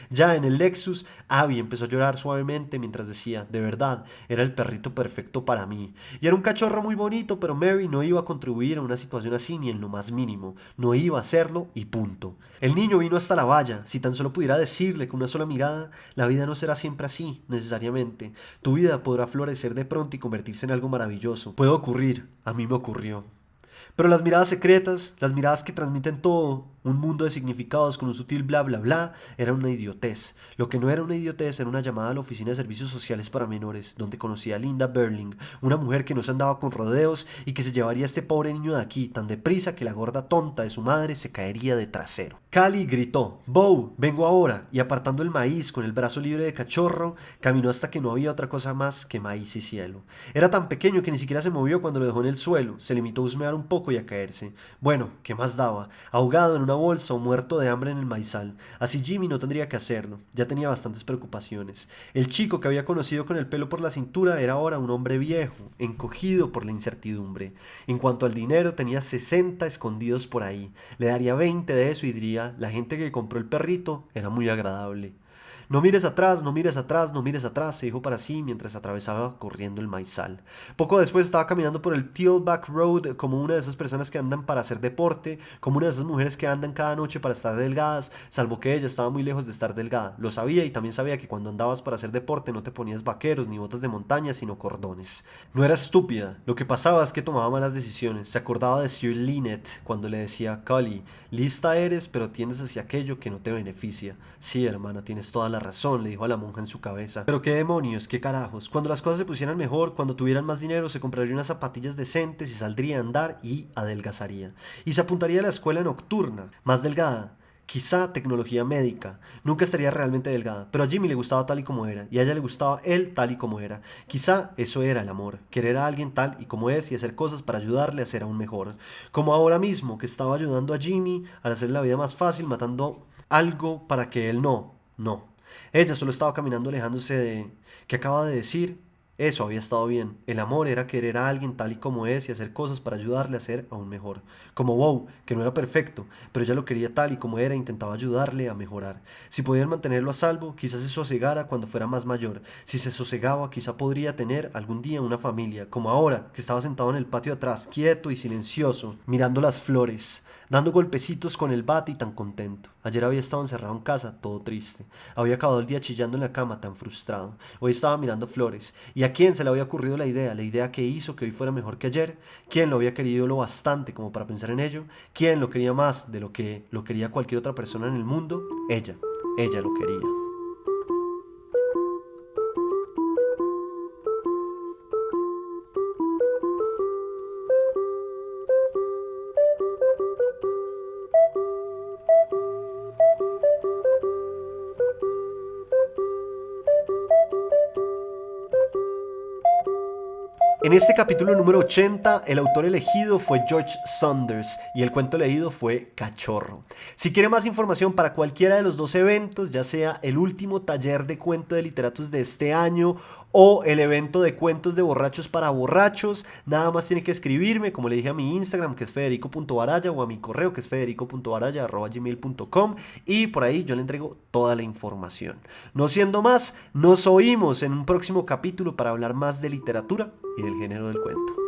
Ya en el Lexus, Abby empezó a llorar suavemente mientras decía: de verdad, era el perrito perfecto para mí. Y era un cachorro muy bonito, pero Mary no iba a contribuir a una situación así ni en lo más mínimo. No iba a hacerlo y punto. El niño vino hasta la valla. Si tan solo pudiera decirle con una sola mirada: la vida no será siempre así, necesariamente. Tu vida podrá florecer de pronto y convertirse en algo maravilloso. Puede ocurrir, a mí me ocurrió. Pero las miradas secretas, las miradas que transmiten todo, Un mundo de significados con un sutil bla bla bla era una idiotez. Lo que no era una idiotez era una llamada a la oficina de servicios sociales para menores, donde conocí a Linda Berling, una mujer que no se andaba con rodeos y que se llevaría a este pobre niño de aquí tan deprisa que la gorda tonta de su madre se caería de trasero. Callie gritó: «Bo, vengo ahora», y apartando el maíz con el brazo libre de cachorro, caminó hasta que no había otra cosa más que maíz y cielo. Era tan pequeño que ni siquiera se movió cuando lo dejó en el suelo, se limitó a husmear un poco y a caerse. Bueno, ¿qué más daba? Ahogado en una bolsa o muerto de hambre en el maizal. Así Jimmy no tendría que hacerlo, ya tenía bastantes preocupaciones. El chico que había conocido con el pelo por la cintura era ahora un hombre viejo, encogido por la incertidumbre. En cuanto al dinero, tenía 60 escondidos por ahí. Le daría 20 de eso y diría: la gente que compró el perrito era muy agradable. «No mires atrás, no mires atrás, no mires atrás», se dijo para sí mientras atravesaba corriendo el maizal. Poco después estaba caminando por el Tealback Road como una de esas personas que andan para hacer deporte, como una de esas mujeres que andan cada noche para estar delgadas, salvo que ella estaba muy lejos de estar delgada. Lo sabía, y también sabía que cuando andabas para hacer deporte no te ponías vaqueros ni botas de montaña, sino cordones. No era estúpida, lo que pasaba es que tomaba malas decisiones. Se acordaba de Sir Lynette cuando le decía: «Cully, lista eres, pero tiendes hacia aquello que no te beneficia». «Sí, hermana, tienes toda la razón», le dijo a la monja en su cabeza. «Pero qué demonios, qué carajos. Cuando las cosas se pusieran mejor, cuando tuvieran más dinero, se compraría unas zapatillas decentes y saldría a andar y adelgazaría. Y se apuntaría a la escuela nocturna, más delgada. Quizá tecnología médica. Nunca estaría realmente delgada, pero a Jimmy le gustaba tal y como era, y a ella le gustaba él tal y como era. Quizá eso era el amor, querer a alguien tal y como es y hacer cosas para ayudarle a ser aún mejor. Como ahora mismo, que estaba ayudando a Jimmy al hacer la vida más fácil, matando algo para que él no. Ella solo estaba caminando alejándose de... ¿Qué acaba de decir? Eso había estado bien. El amor era querer a alguien tal y como es y hacer cosas para ayudarle a ser aún mejor. Como Wow, que no era perfecto, pero ella lo quería tal y como era e intentaba ayudarle a mejorar. Si podían mantenerlo a salvo, quizás se sosegara cuando fuera más mayor. Si se sosegaba, quizá podría tener algún día una familia, como ahora, que estaba sentado en el patio atrás, quieto y silencioso, mirando las flores, dando golpecitos con el bate y tan contento. Ayer había estado encerrado en casa, todo triste. Había acabado el día chillando en la cama, tan frustrado. Hoy estaba mirando flores. ¿Y a quién se le había ocurrido la idea que hizo que hoy fuera mejor que ayer? ¿Quién lo había querido lo bastante como para pensar en ello? ¿Quién lo quería más de lo que lo quería cualquier otra persona en el mundo? Ella lo quería. En este capítulo número 80, el autor elegido fue George Saunders y el cuento leído fue Cachorro. Si quiere más información para cualquiera de los dos eventos, ya sea el último taller de cuento de literatos de este año o el evento de cuentos de borrachos para borrachos, nada más tiene que escribirme, como le dije, a mi Instagram, que es federico.baraya, o a mi correo, que es federico.baraya@gmail.com, y por ahí yo le entrego toda la información. No siendo más, nos oímos en un próximo capítulo para hablar más de literatura y del género del cuento.